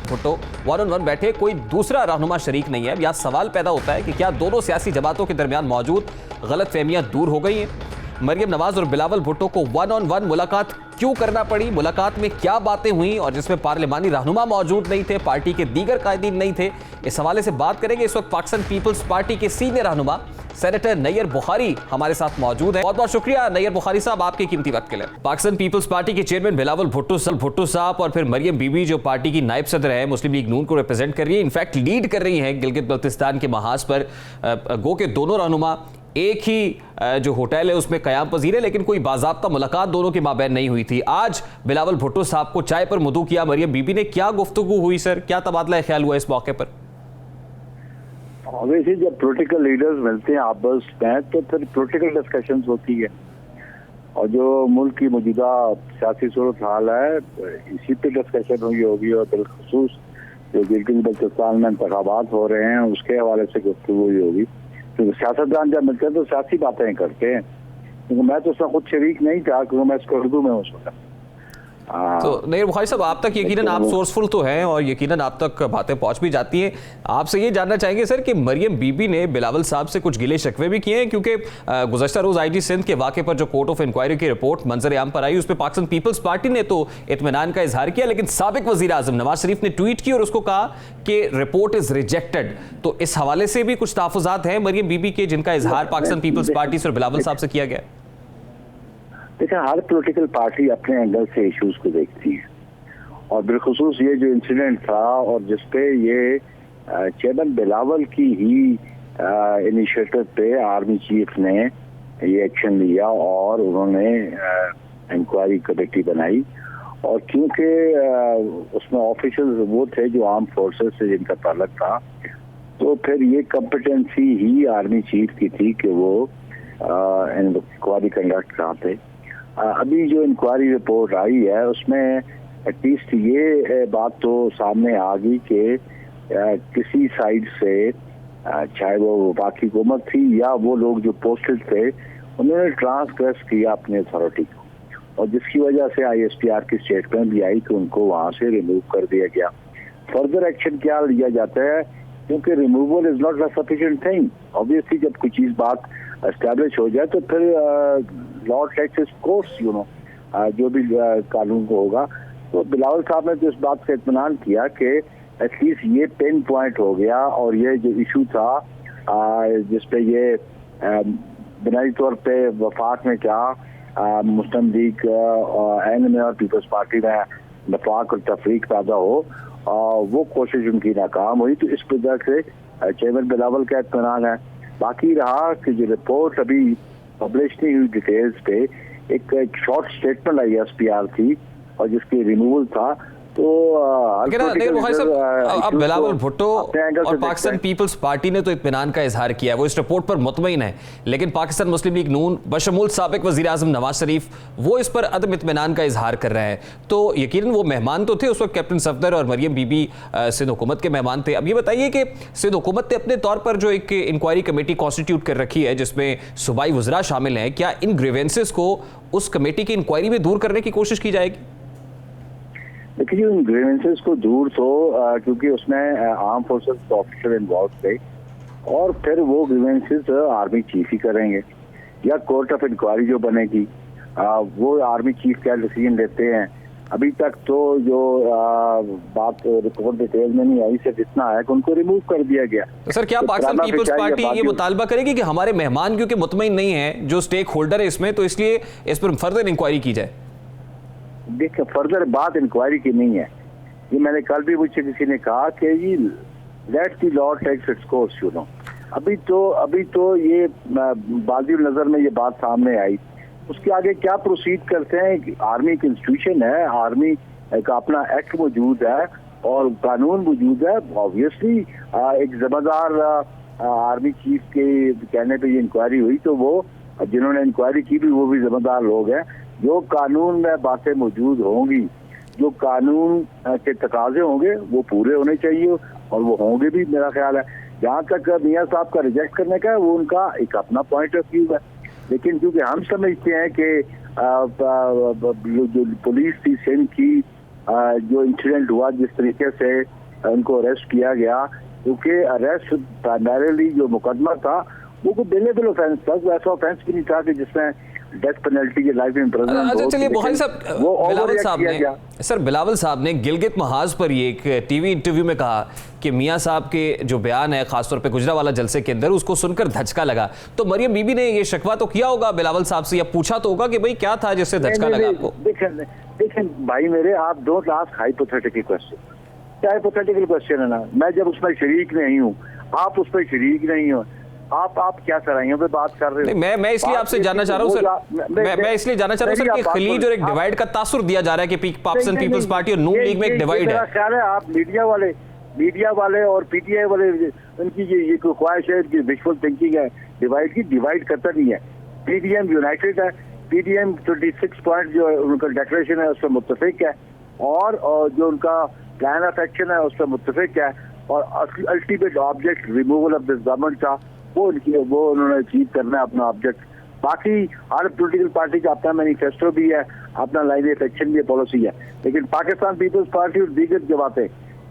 1-on-1 बैठे, कोई दूसरा रहनुमा शरीक नहीं है। यहाँ सवाल पैदा होता है कि क्या दोनों सियासी जमातों के दरमियान मौजूद गलत फहमियाँ दूर हो गई हैं? मरियम नवाज और बिलावल भुट्टो को 1-on-1 मुलाकात क्यों करना पड़ी? मुलाकात में क्या बातें हुई और जिसमें पार्लिमानी रहनुमा मौजूद नहीं थे, पार्टी के दीगर कायदीन नहीं थे? इस हवाले से बात करेंगे। इस वक्त पाकिस्तान पीपल्स पार्टी के सीनियर रहनुमा सेनेटर नैयर बुखारी हमारे साथ मौजूद हैं। बहुत बहुत शुक्रिया नैयर बुखारी साहब आपके कीमती वक्त के लिए। पाकिस्तान पीपल्स पार्टी के चेयरमैन बिलावल भुट्टो साहब और फिर मरियम बीबी जो पार्टी की नायब सदर है, मुस्लिम लीग नून को रिप्रेजेंट कर रही है, इनफैक्ट लीड कर रही हैं गिलगित बल्तिस्तान के महाज पर। गो के दोनों रहनुमा एक ही जो होटल है उसमें कयाम पजीर है, लेकिन कोई बाज़ाब्ता मुलाकात दोनों के माबैन नहीं हुई थी। आज बिलावल भुट्टो साहब को चाय पर मदऊ किया मरियम बीबी ने, क्या गुफ्तगू हुई सर, क्या तबादला ख्याल हुआ इस मौके पर? वैसे जब पॉलिटिकल लीडर्स मिलते हैं आपस में तो फिर पॉलिटिकल डिस्कशंस होती है, और जो मुल्क की मौजूदा सियासी सूरत हाल है इसी पे डिस्कशन हुई होगी, और बिलखुसूस जो गिलगित बल्तिस्तान में इंतखाबात हो रहे हैं उसके हवाले से गुफ्तगू हुई होगी। क्योंकि सियासतदान जब मिलते हैं तो सियासी बातें करते हैं, क्योंकि मैं तो उसमें खुद शरीक नहीं था क्योंकि मैं इसको उर्दू में उस वक्त। तो नैयर बुखारी साहब, आप तक यकीनन आप सोर्सफुल तो हैं और यकीनन आप तक बातें पहुंच भी जाती हैं। आपसे ये जानना चाहेंगे सर कि मरियम बीबी ने बिलावल साहब से कुछ गिले शिकवे भी किए हैं, क्योंकि गुज़श्ता रोज आईजी सिंध के वाक़े पर जो कोर्ट ऑफ इंक्वायरी की रिपोर्ट मंजर आम पर आई, उस पर पाकिस्तान पीपल्स पार्टी ने तो इत्मीनान का इजहार किया, लेकिन साबिक वज़ीर आज़म नवाज शरीफ ने ट्वीट की और उसको कहा कि रिपोर्ट इज रिजेक्टेड। तो इस हवाले से भी कुछ तहफ़्फ़ुज़ात हैं मरियम बीबी के जिनका इजहार पाकिस्तान पीपल्स पार्टी से और बिलावल साहब से किया गया? देखिए, हर पॉलिटिकल पार्टी अपने एंगल से इश्यूज को देखती है, और बिलखुसूस ये जो इंसिडेंट था और जिसपे ये चेयरमैन बिलावल की ही इनिशिएटिव पे आर्मी चीफ ने ये एक्शन लिया और उन्होंने इंक्वायरी कमेटी बनाई, और क्योंकि उसमें ऑफिसर्स वो थे जो आर्म फोर्सेस से जिनका ताल्लुक था, तो फिर ये कॉम्पिटेंसी ही आर्मी चीफ की थी कि वो इंक्वायरी कंडक्ट कराते। अभी जो इंक्वायरी रिपोर्ट आई है उसमें एटलीस्ट ये बात तो सामने आ गई कि किसी साइड से, चाहे वो वफाकी हुकूमत थी या वो लोग जो पोस्टेड थे, उन्होंने ट्रांसग्रेस किया अपने अथॉरिटी को, और जिसकी वजह से ISPR की स्टेटमेंट भी आई कि उनको वहाँ से रिमूव कर दिया गया। फर्दर एक्शन क्या लिया जाता है क्योंकि removal is not a sufficient thing. Obviously जब कोई चीज बात एस्टैब्लिश हो जाए तो फिर law takes its course, you know, जो भी कानून को होगा। तो बिलावल साहब ने तो इस बात का इत्मीनान किया कि एटलीस्ट ये पिन पॉइंट हो गया, और ये जो इशू था जिसपे ये बुनियादी तौर पे वफाक में क्या मुस्लिम लीग एन में और पीपल्स पार्टी में नफाक और तफरीक पैदा हो, वो कोशिश उनकी नाकाम हुई। तो इस वजह से चेयरमैन बिलावल का इत्मीनान है। बाकी रहा कि जो रिपोर्ट अभी पब्लिश नहीं हुई डिटेल्स पे, एक शॉर्ट स्टेटमेंट आई SPR थी और जिसकी रिमूवल था। तो अब बिलावल भुट्टो और पाकिस्तान पीपल्स पार्टी ने तो इत्मीनान का इजहार किया है, वो इस रिपोर्ट पर मुतमईन है, लेकिन पाकिस्तान मुस्लिम लीग नून बशमूल साबिक वज़ीर आज़म नवाज शरीफ वो इस पर अदम इत्मीनान का इजहार कर रहे हैं। तो यकीनन वो मेहमान तो थे उस वक्त, कैप्टन सफदर और मरियम बीबी सिंध हुकूमत के मेहमान थे। अब ये बताइए कि सिंध हुकूमत ने अपने तौर पर जो एक इंक्वायरी कमेटी कॉन्स्टिट्यूट कर रखी है जिसमें सूबाई वज़रा शामिल हैं, क्या इन ग्रीवेंसेस को उस कमेटी की इंक्वायरी में दूर करने की कोशिश की जाएगी? देखिए उन ग्रीवेंसेस को दूर तो क्योंकि उसमें आर्म फोर्सेस ऑफिसर इन्वॉल्व थे, और फिर वो ग्रीवेंसेस आर्मी चीफ ही करेंगे या कोर्ट ऑफ इंक्वायरी जो बनेगी वो आर्मी चीफ क्या डिसीजन लेते हैं। अभी तक तो जो बात रिपोर्ट डिटेल में नहीं आई, सिर्फ इतना है कि उनको रिमूव कर दिया गया। तो सर क्या पाकिस्तान पीपल्स पार्टी ये मुतालबा करेगी कि हमारे मेहमान क्योंकि मुतमईन नहीं है जो स्टेक होल्डर है इसमें, तो इसलिए इस पर फर्दर इंक्वायरी की जाए? देखिए फर्दर बात इंक्वायरी की नहीं है, ये मैंने कल भी मुझसे किसी ने कहा कि ये let the law takes its course, you know. अभी तो ये बाज़ी नजर में ये बात सामने आई, उसके आगे क्या प्रोसीड करते हैं। आर्मी की इंस्टीट्यूशन है, आर्मी का अपना एक्ट मौजूद है और कानून मौजूद है। ऑब्वियसली एक जिम्मेदार आर्मी चीफ के कहने पे ये इंक्वायरी हुई, तो वो जिन्होंने इंक्वायरी की भी वो भी जिम्मेदार लोग हैं। जो कानून में बातें मौजूद होंगी, जो कानून के तकाजे होंगे वो पूरे होने चाहिए और वो होंगे भी, मेरा ख्याल है। जहाँ तक मियाँ साहब का रिजेक्ट करने का है वो उनका एक अपना पॉइंट ऑफ व्यू है, लेकिन क्योंकि हम समझते हैं कि जो पुलिस थी सिंध की, जो इंसिडेंट हुआ जिस तरीके से उनको अरेस्ट किया गया, क्योंकि अरेस्ट प्राइमरीली जो मुकदमा था वो कोई बेलेबल ऑफेंस था, वो ऐसा ऑफेंस भी नहीं था कि जिसमें डेथ पेनल्टी के लाइफ इम्प्रिजनमेंट। अच्छा चलिए बुखारी साहब, बिलावल साहब ने गिलगित महाज पर ये एक टीवी इंटरव्यू में कहा कि मियाँ साहब के जो बयान है खासतौर पे गुजरावाला जलसे के अंदर, उसको सुनकर धचका लगा। तो मरियम बीबी ने ये शिकवा तो किया होगा बिलावल साहब से, या पूछा तो होगा कि भाई क्या था जिससे धचका लगा आपको? देखें भाई मेरे, आप डोंट आस्क हाइपोथेटिकल क्वेश्चन। क्या हाइपोथेटिकल क्वेश्चन है ना, मैं जब उसमें शरीक नहीं हूँ, आप उस पर शरीक नहीं हो, आप क्या सराइयों पे बात कर रहे हो? मैं इसलिए आपसे जानना चाह रहा हूँ सर, मैं इसलिए जानना चाह रहा हूँ सर कि खलीज और एक डिवाइड का तासुर दिया जा रहा है कि पाकिस्तान पीपल्स पार्टी और नून लीग में एक डिवाइड है। ख्याल है आप मीडिया वाले और पीटीआई वाले, उनकी ये ख्वाहिश है कि विजुअल थिंकिंग है डिवाइड की, डिवाइड करता नहीं है। पीडीएम यूनाइटेड है, पीडीएम 26 पॉइंट जो उनका डिक्लेरेशन है उस पर मुत्तफिक है, और जो उनका प्लान ऑफ एक्शन है उस पर मुत्तफिक है, और ultimate object removal of this government था, वो उन्होंने अचीव करना है अपना ऑब्जेक्ट। बाकी हर पॉलिटिकल पार्टी का अपना मैनिफेस्टो भी है, अपना लाइन ऑफ एक्शन भी है, पॉलिसी है, लेकिन पाकिस्तान पीपल्स पार्टी और दीगर जमातें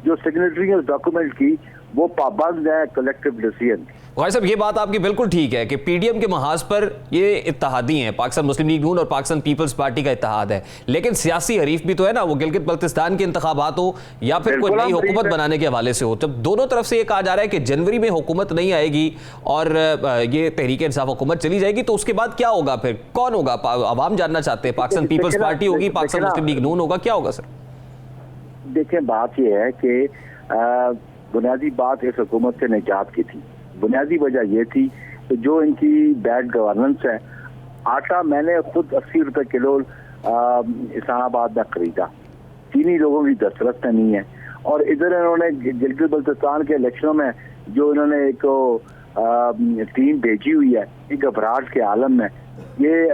जो सिग्नेटरी है उस डॉक्यूमेंट की वो पाबंद है कलेक्टिव डिसीजन। भाई साहब ये बात आपकी बिल्कुल ठीक है कि पीडीएम के महाज पर ये इत्तेहादी हैं, पाकिस्तान मुस्लिम लीग नून और पाकिस्तान पीपल्स पार्टी का इत्तेहाद है, लेकिन सियासी हरीफ भी तो है ना, वो गिलगित बल्तिस्तान के इंतखाबात हो या फिर कोई नई हुकूमत बनाने के हवाले से हो। तब दोनों तरफ से ये कहा जा रहा है कि जनवरी में हुकूमत नहीं आएगी और ये तहरीक इंसाफ हुकूमत चली जाएगी, तो उसके बाद क्या होगा, फिर कौन होगा? अवाम जानना चाहते हैं। पाकिस्तान पीपल्स पार्टी होगी, पाकिस्तान मुस्लिम लीग नून होगा, क्या होगा सर? देखें बात यह है कि बुनियादी बात इस हुकूमत से निजात की थी। बुनियादी वजह यह थी कि जो इनकी बैड गवर्नेंस है, आटा मैंने खुद 80 रुपए किलो इस्लामाबाद में खरीदा, चीनी लोगों की दस्तरस में नहीं है, और इधर इन्होंने गिलगित बल्तिस्तान के इलेक्शनों में जो इन्होंने एक टीम भेजी हुई है, एक घबराहट के आलम में, ये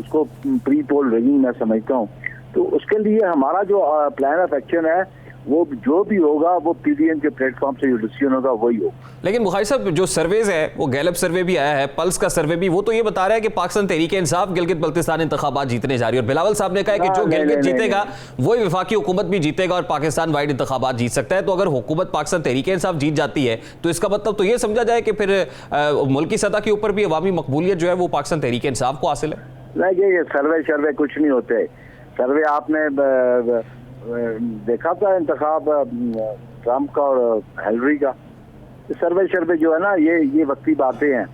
उसको प्री पोल रिगिंग मैं समझता हूँ। तो उसके लिए हमारा जो प्लान ऑफ एक्शन है वो जो भी होगा वो पीडीएम के प्लेटफॉर्म से जो डिसीजन होगा वही होगा। लेकिन बुखारी साहब, जो सर्वेज है, वो गैलप सर्वे भी आया है, पल्स का सर्वे भी, वो तो ये बता रहा है कि पाकिस्तान तहरीक इंसाफ गिलगित बल्तिस्तान इंतखाबात जीतने जा रही है। और बिलावल साहब ने कहा कि जो गिलगित जीतेगा वही वफाकी हुकूमत भी जीतेगा और पाकिस्तान वाइड इंतखाबात जीत सकता है। तो अगर हुकूमत पाकिस्तान तहरीक इंसाफ जीत जाती है तो इसका मतलब तो ये समझा जाए कि फिर मुल्की सतह के ऊपर भी अवामी मकबूलियत जो है वो पाकिस्तान तहरीक इंसाफ को हासिल है। नहीं, ये सर्वे कुछ नहीं होते। सर्वे आपने देखा था इंतखाब ट्रम्प का और हिलरी का। सर्वे जो है ना, ये वक्ती बातें हैं।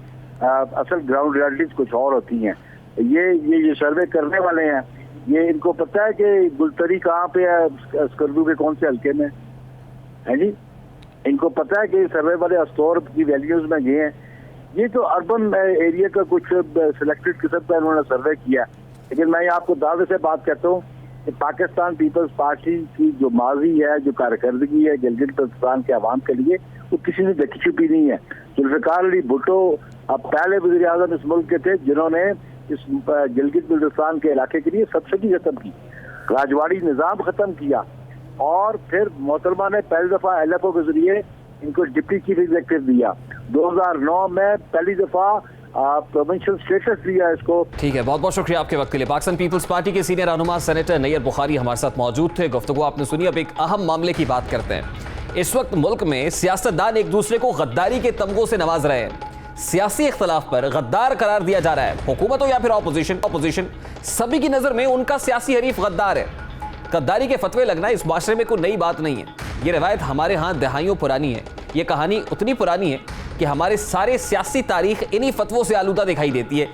असल ग्राउंड रियलिटीज कुछ और होती हैं। ये जो सर्वे करने वाले हैं, ये इनको पता है कि गुलतरी कहाँ पे है, स्कर्दू के कौन से हल्के में है जी। इनको पता है कि सर्वे वाले अस्टोर की वैल्यूज में ये हैं। ये तो अर्बन एरिया का कुछ सिलेक्टेड किस्म का इन्होंने सर्वे किया। लेकिन मैं आपको दावे से बात कहता हूँ कि पाकिस्तान पीपल्स पार्टी की जो माजी है, जो कारकर्दगी है गिलगित बल्तिस्तान के अवाम के लिए, वो किसी ने देखी छुपी नहीं है। जुल्फ़िकार अली भुट्टो अब पहले वज़ीर आज़म इस मुल्क के थे जिन्होंने इस गिलगित बल्तिस्तान के इलाके के लिए सब्सिडी खत्म की, राजवाड़ी निज़ाम खत्म किया, और फिर मोहतरमा ने पहली दफ़ा LFO के जरिए इनको डिप्टी चीफ एग्जीक्यूटिव दिया। 2009 में पहली दफ़ा प्रोविंशियल स्टेटस दिया इसको। ठीक है, बहुत बहुत शुक्रिया आपके वक्त के लिए। पाकिस्तान पीपल्स पार्टी के सीनियर रहनुमा सेनेटर नैयर बुखारी हमारे साथ मौजूद थे। गुफ्तगू आपने सुनी। अब एक अहम मामले की बात करते हैं। इस वक्त मुल्क में सियासतदान एक दूसरे को गद्दारी के तमगों से नवाज रहे हैं। सियासी इख्तलाफ पर गद्दार करार दिया जा रहा है। हुकूमत हो या फिर ऑपोजिशन, सभी की नजर में उनका सियासी हरीफ गद्दार है। गद्दारी के फतवे लगना इस माशरे में कोई नई बात नहीं है। ये रवायत हमारे यहाँ दहाइयों पुरानी है। ये कहानी उतनी पुरानी है कि हमारे सारे सियासी तारीख इन्हीं फतवों से आलूदा दिखाई देती है।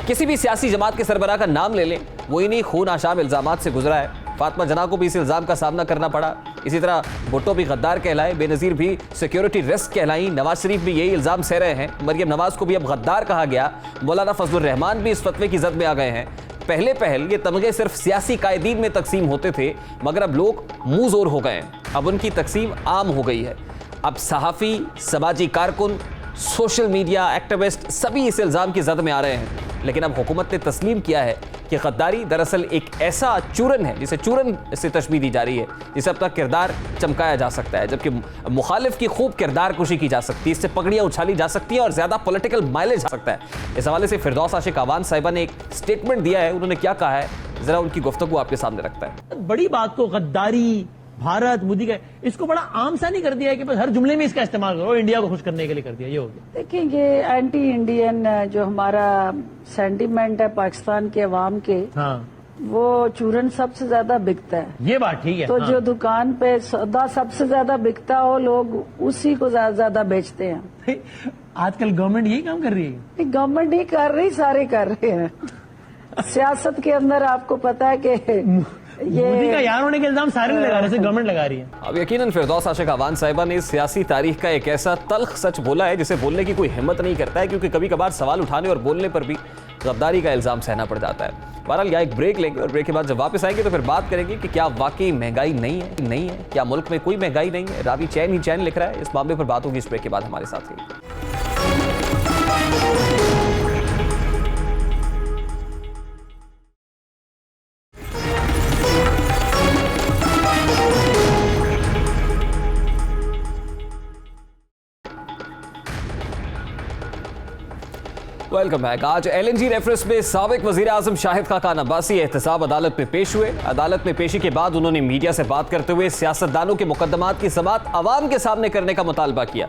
किसी भी सियासी जमात के सरबराह का नाम ले लें, वो इन्हीं खून आशाम इल्ज़ामात से गुजरा है। फातिमा जना को भी इस इल्ज़ाम का सामना करना पड़ा। इसी तरह भुट्टो भी गद्दार कहलाए, बेनज़ीर भी सिक्योरिटी रिस्क कहलाई, नवाज शरीफ भी यही इल्ज़ाम सह रहे हैं, मरियम नवाज को भी अब गद्दार कहा गया, मौलाना फजलुर रहमान भी इस फतवे की जद में आ गए हैं। पहले ये तमगे सिर्फ सियासी कायदीन में तकसीम होते थे, मगर अब लोग मुंह जोर हो गए हैं। अब उनकी तकसीम आम हो गई है। अब सहाफ़ी, समाजी कारकुन, सोशल मीडिया एक्टिविस्ट सभी इस इल्ज़ाम की जद में आ रहे हैं। लेकिन अब हुकूमत ने तस्लीम किया है कि गद्दारी दरअसल एक ऐसा चूरन है जिसे चूरन से तशबीह दी जा रही है, जिसे अपना किरदार चमकाया जा सकता है, जबकि मुखालिफ की खूब किरदार कुशी की जा सकती है, इससे पगड़ियाँ उछाली जा सकती हैं और ज़्यादा पॉलिटिकल माइलेज आ सकता है। इस हवाले से फिरदौस आशिक अवान साहिबा ने एक स्टेटमेंट दिया है। उन्होंने क्या कहा है, ज़रा उनकी गुफ्तगू आपके सामने रखता है। बड़ी बात को गद्दारी, भारत, मोदी का, इसको बड़ा आम सा नहीं कर दिया है कि बस हर जुमले में इसका इस्तेमाल करो, इंडिया को खुश करने के लिए कर दिया। ये हो गया। देखिए, ये एंटी इंडियन जो हमारा सेंटीमेंट है पाकिस्तान के अवाम के, हाँ, वो चूरन सबसे ज्यादा बिकता है। ये बात ठीक है। तो हाँ। जो दुकान पे सौदा सबसे ज्यादा बिकता हो, लोग उसी को ज्यादा बेचते हैं। आजकल गवर्नमेंट यही काम कर रही है। गवर्नमेंट नहीं कर रही, सारे कर रहे हैं। सियासत के अंदर आपको पता है कि मोदी का यार होने के इल्जाम सारे लगा रहे हैं, गवर्नमेंट लगा रही है। अब यकीनन फिरदौस आशिक अवान साहिबा ने सियासी तारीख का एक ऐसा तल्ख सच बोला है जिसे बोलने की कोई हिम्मत नहीं करता है, क्योंकि कभी कभार सवाल उठाने और बोलने पर भी गद्दारी का इल्जाम सहना पड़ जाता है। बहरहाल यहाँ एक ब्रेक लेंगे और ब्रेक के बाद जब वापस आएंगे तो फिर बात करेंगे कि क्या वाकई महंगाई नहीं है, क्या मुल्क में कोई महंगाई नहीं है। रावी चैन ही चैन लिख रहा है। इस मामले पर बात होगी इस ब्रेक के बाद। हमारे साथ रहिए। Welcome back. आज LNG रेफरेंस में साबिक वजीर आजम शाहिद खाकान अब्बासी एहतसाब अदालत में पेश हुए। अदालत में पेशी के बाद उन्होंने मीडिया से बात करते हुए सियासतदानों के मुकदमात की समाअत आवाम के सामने करने का मुतालबा किया।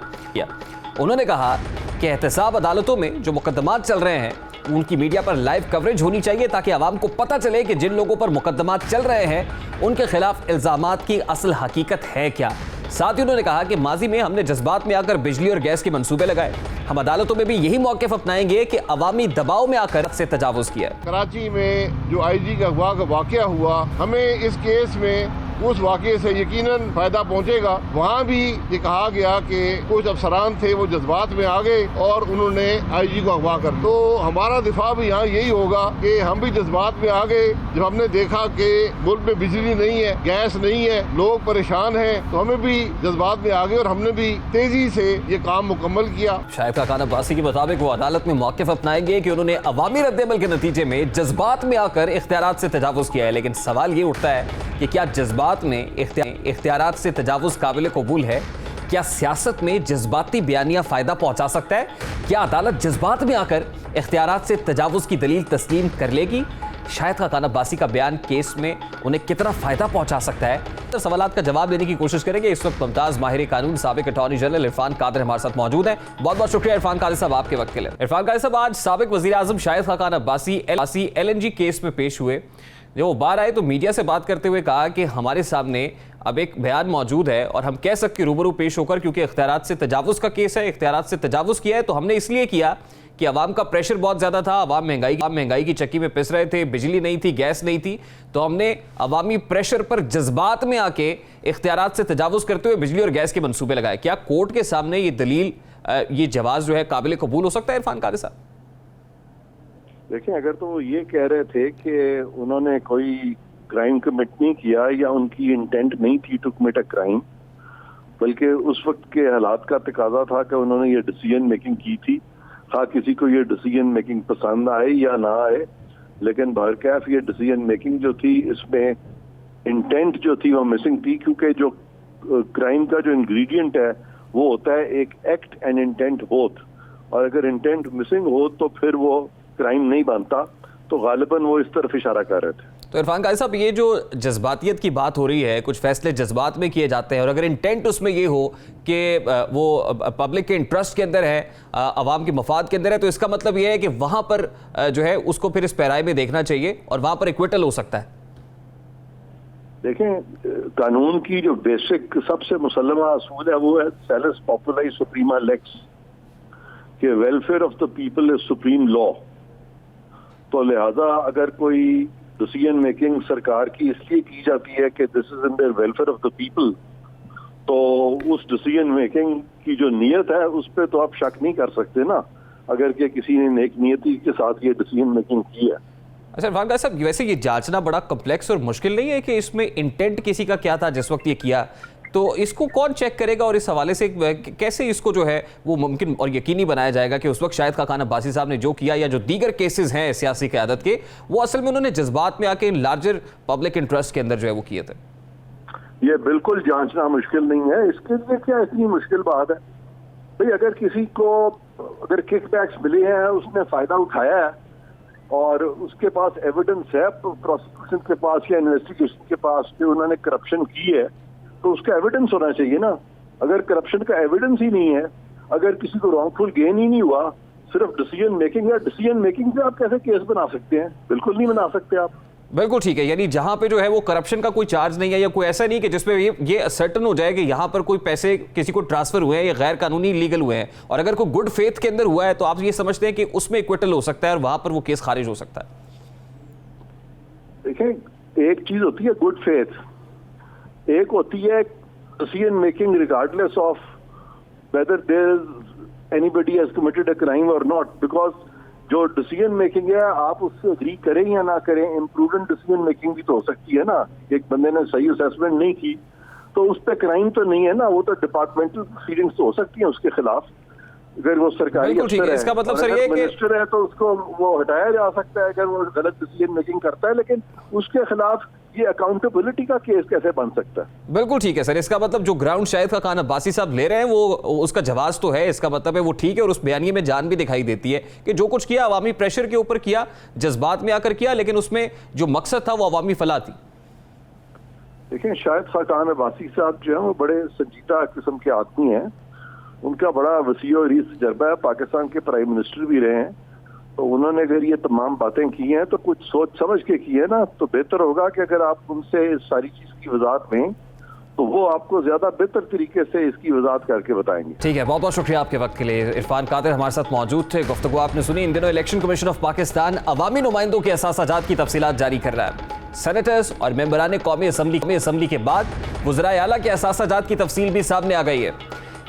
उन्होंने कहा कि एहतसाब अदालतों में जो मुकदमात चल रहे हैं उनकी मीडिया पर लाइव कवरेज होनी चाहिए, ताकि आवाम को पता चले कि जिन लोगों पर मुकदमात चल रहे हैं उनके खिलाफ इल्जामात की असल हकीकत है क्या। साथ ही उन्होंने कहा कि माजी में हमने जज्बात में आकर बिजली और गैस के मंसूबे लगाए, हम अदालतों में भी यही मौक़िफ़ अपनाएंगे कि अवामी दबाव में आकर से तजावुज़ किया। कराची में जो IG का अगवा का वाक़या हुआ, हमें इस केस में उस वाक़े से यकीनन फायदा पहुंचेगा। वहाँ भी ये कहा गया कि कुछ अफसरान थे वो जज्बात में आ गए और उन्होंने IG को अगवा कर, तो हमारा दिफा भी यहाँ यही होगा कि हम भी जज्बात में आ गए। जब हमने देखा कि मुल्क में बिजली नहीं है, गैस नहीं है, लोग परेशान हैं, तो हमें भी जज्बात में आ गए और हमने भी तेजी से ये काम मुकम्मल किया। शाहिद खाकान अब्बासी के मुताबिक वो अदालत में मौक़िफ़ अपनाएंगे कि उन्होंने अवामी रद्द-ए-अमल के नतीजे में जज्बात में आकर इख्तियारात से तजावुज़ किया है। लेकिन सवाल ये उठता है कि क्या जज्बात में इख्तियारात से तजावुज़ काबिल कबूल है? क्या सियासत में जज्बाती बयानिया फ़ायदा पहुंचा सकता है? क्या अदालत जज्बात में आकर इख्तियारात से तजावुज़ की दलील तस्लीम कर लेगी? शाहिद खाकान अब्बासी का बयान केस में उन्हें कितना फ़ायदा पहुंचा सकता है? तो सवालात का जवाब देने की कोशिश करेंगे। इस वक्त मुमताज़ माहिर कानून साबिक अटॉर्नी जनरल इरफान कादिर हमारे साथ मौजूद हैं। बहुत बहुत शुक्रिया इरफान कादिर साहब आपके वक्त के लिए। इरफान कादिर साहब, आज साबिक वज़ीर आज़म शाहिद खाकान अब्बासी LNG केस में पेश हुए। जब वो बाहर आए तो मीडिया से बात करते हुए कहा कि हमारे सामने अब एक बयान मौजूद है और हम कह सकते रूबरू पेश होकर, क्योंकि इख्तियारात से तजावुज़ का केस है, इख्तियारात से तजावुज़ किया है तो हमने इसलिए किया कि अवाम का प्रेशर बहुत ज़्यादा था, अवाम महंगाई की चक्की में पिस रहे थे, बिजली नहीं थी, गैस नहीं थी, तो हमने अवामी प्रेशर पर जज्बात में आके इख्तियारात से तजावुज़ करते हुए बिजली और गैस के मंसूबे लगाए। क्या कोर्ट के सामने ये दलील, ये जवाब जो है काबिल कबूल हो सकता है इरफान कादिर साहब? देखिए, अगर तो वो ये कह रहे थे कि उन्होंने कोई क्राइम कमिट नहीं किया या उनकी इंटेंट नहीं थी टू कमिट अ क्राइम, बल्कि उस वक्त के हालात का तकाजा था कि उन्होंने ये डिसीजन मेकिंग की थी, हाँ किसी को ये डिसीजन मेकिंग पसंद आए या ना आए, लेकिन बहरकैफ ये डिसीजन मेकिंग जो थी इसमें इंटेंट जो थी वो मिसिंग थी, क्योंकि जो क्राइम का जो इंग्रेडिएंट है वो होता है एक एक्ट एंड इंटेंट बोथ, और अगर इंटेंट मिसिंग हो तो फिर वो क्राइम नहीं बनता, तो गालिबन वो इस तरफ इशारा कर रहे थे। तो इरफान कादिर साहब, ये जो जज्बातियत की बात हो रही है, कुछ फैसले जज्बात में किए जाते हैं और अगर इंटेंट उसमें ये हो कि वो पब्लिक के इंटरेस्ट के अंदर है, अवाम के मफाद के अंदर है, तो इसका मतलब ये है कि वहाँ पर जो है उसको फिर इस पैराए में देखना चाहिए और वहाँ पर इक्विटल हो सकता है। देखें, कानून की जो बेसिक सबसे मुसल्लमा असूल है वो है सेलस पॉपुलाई सुप्रीमा लेक्स, कि welfare of the people is supreme law. तो लिहाजा अगर कोई डिसीजन मेकिंग सरकार की इसलिए की जाती है कि this is in the welfare of the people, तो उस डिसीजन मेकिंग की जो नीयत है उस पर तो आप शक नहीं कर सकते ना, अगर कि किसी ने नेक नियति के साथ ये डिसीजन मेकिंग की है। अच्छा इरफान कादिर साहब, वैसे ये जांचना बड़ा कॉम्प्लेक्स और मुश्किल नहीं है कि इसमें इंटेंट किसी का क्या था जिस वक्त ये किया, तो इसको कौन चेक करेगा और इस हवाले से कैसे इसको जो है वो मुमकिन और यकीनी बनाया जाएगा कि उस वक्त शाहिद खाकान अब्बासी साहब ने जो किया या जो दीगर केसेस हैं सियासी क़यादत के, वो असल में उन्होंने जज्बात में आके लार्जर पब्लिक इंटरेस्ट के अंदर जो है वो किए थे? ये बिल्कुल जांचना मुश्किल नहीं है। इसके लिए क्या इतनी मुश्किल बात है भाई? अगर किसी को अगर किकबैक्स मिले हैं, उसने फायदा उठाया है और उसके पास एविडेंस है प्रोसिक्यूशन के पास या इन्वेस्टिगेशन के पास कि उन्होंने करप्शन की है, तो उसका एविडेंस होना चाहिए ना। अगर करप्शन का एविडेंस ही नहीं है, अगर किसी को रॉन्गफुल गेन ही नहीं हुआ, सिर्फ डिसीजन मेकिंग है, डिसीजन मेकिंग से आप कैसे केस बना सकते हैं? बिल्कुल नहीं बना सकते आप। बिल्कुल ठीक है, यानी जहां पे जो है वो करप्शन का कोई चार्ज नहीं है या कोई ऐसा नहीं कि जिसमें ये सर्टन हो जाए कि यहां पर कोई पैसे किसी को ट्रांसफर हुए हैं या गैर कानूनी लीगल हुए हैं, और अगर कोई गुड फेथ के अंदर हुआ है तो आप ये समझते हैं कि उसमें इक्विटल हो सकता है और वहां पर वो केस खारिज हो सकता है? देखें, एक चीज होती है गुड फेथ, एक होती है decision making regardless of whether there is anybody has committed a crime और नॉट, बिकॉज जो डिसीजन मेकिंग है आप उससे एग्री करें या ना करें, इम्प्रूवेंट डिसीजन मेकिंग भी तो हो सकती है ना। एक बंदे ने सही असेसमेंट नहीं की तो उस पर क्राइम तो नहीं है ना, वो तो डिपार्टमेंटल प्रोसीडिंग्स तो हो सकती है उसके खिलाफ। अगर वो सरकारी अफसर है, इसका मतलब सर ये मिनिस्टर है तो उसको वो हटाया जा सकता है अगर वो गलत डिसीजन मेकिंग करता है, लेकिन उसके खिलाफ ये अकाउंटेबिलिटी का केस कैसे बन सकता है? बिल्कुल ठीक है सर, इसका मतलब जो ग्राउंड शाहिद खाकान अब्बासी साहब ले रहे हैं वो उसका जवाब तो है, इसका मतलब है वो ठीक है, और उस बयानिए में जान भी दिखाई देती है कि जो कुछ किया अवामी प्रेशर के ऊपर किया, जज्बात में आकर किया, लेकिन उसमें जो मकसद था वो अवामी फलाह थी। देखिए, शाहिद खाकान अब्बासी साहब जो है वो बड़े संजीदा किस्म के आदमी हैं, उनका बड़ा वसी और रीस तजर्बा है, पाकिस्तान के प्राइम मिनिस्टर भी रहे हैं, तो उन्होंने अगर ये तमाम बातें की हैं तो कुछ सोच समझ के की है ना, तो बेहतर होगा कि अगर आप उनसे इस सारी चीज की वजाहत लें तो वो आपको ज्यादा बेहतर तरीके से इसकी वजाहत करके बताएंगे। ठीक है, बहुत बहुत शुक्रिया आपके वक्त के लिए। इरफान कादिर हमारे साथ मौजूद थे, गुफ्तगू आपने सुनी। इन दिनों इलेक्शन कमीशन ऑफ पाकिस्तान अवामी नुमाइंदों के असासाजात की तफसीलात जारी कर रहा है। सेनेटर्स और मेंबरान कौमी असम्बली के बाद वज़ीर आला के असासाजात की तफसील भी सामने आ गई है।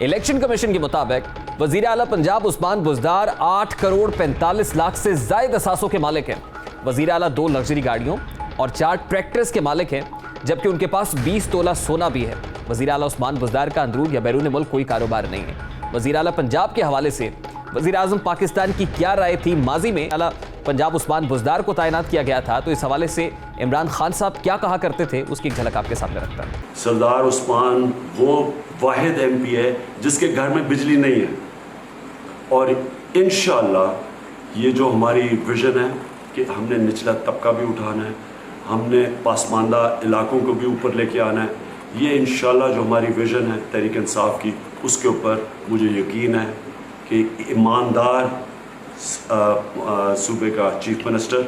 इलेक्शन कमीशन के मुताबिक वज़ीर आला पंजाब उस्मान बुज़दार 8 करोड़ 45 लाख से ज़ायद असासों के मालिक हैं। वज़ीर आला 2 लग्जरी गाड़ियों और 4 ट्रैक्टर्स के मालिक हैं, जबकि उनके पास 20 तोला सोना भी है। वज़ीर आला उस्मान बुज़दार का अंदरून या बैरून मुल्क कोई कारोबार नहीं है। वज़ीर आला पंजाब के हवाले से वज़ीर आज़म पाकिस्तान की क्या राय थी माजी में, आला पंजाब उस्मान बुजदार को तैनात किया गया था। तो इस हवाले से इमरान खान साहब क्या कहा करते थे, उसकी एक झलक आपके सामने रखता है। सरदार उस्मान वो वाहिद MP है जिसके घर में बिजली नहीं है, और इंशाअल्लाह ये जो हमारी विजन है कि हमने निचला तबका भी उठाना है, हमने पासमानदा इलाकों को भी ऊपर लेके आना है, ये इंशाअल्लाह जो हमारी विजन है तहरीक इंसाफ की, उसके ऊपर मुझे यकीन है कि ईमानदार सूबे का चीफ मिनिस्टर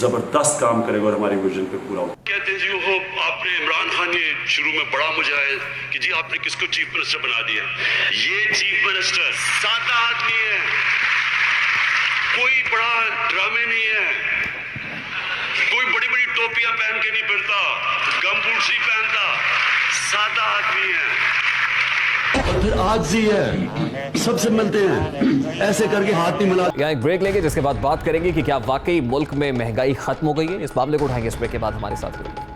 जबरदस्त काम करेगा और हमारी विजन पे पूरा होगा। कहते जी वो आपने इमरान खान ने शुरू में बड़ा मुझे है कि जी आपने किसको चीफ मिनिस्टर बना दिया। ये चीफ मिनिस्टर सादा आदमी है, कोई बड़ा ड्रामे नहीं है, कोई बड़ी बड़ी टोपियां पहन के नहीं फिरता, गमबूट नहीं पहनता, सादा आदमी है। और फिर आज ही है, सबसे मिलते हैं, ऐसे करके हाथ नहीं मिला। यहाँ एक ब्रेक लेंगे, जिसके बाद बात करेंगे कि क्या वाकई मुल्क में महंगाई खत्म हो गई है। इस मामले को उठाएंगे इस ब्रेक के बाद। हमारे साथ रहिए।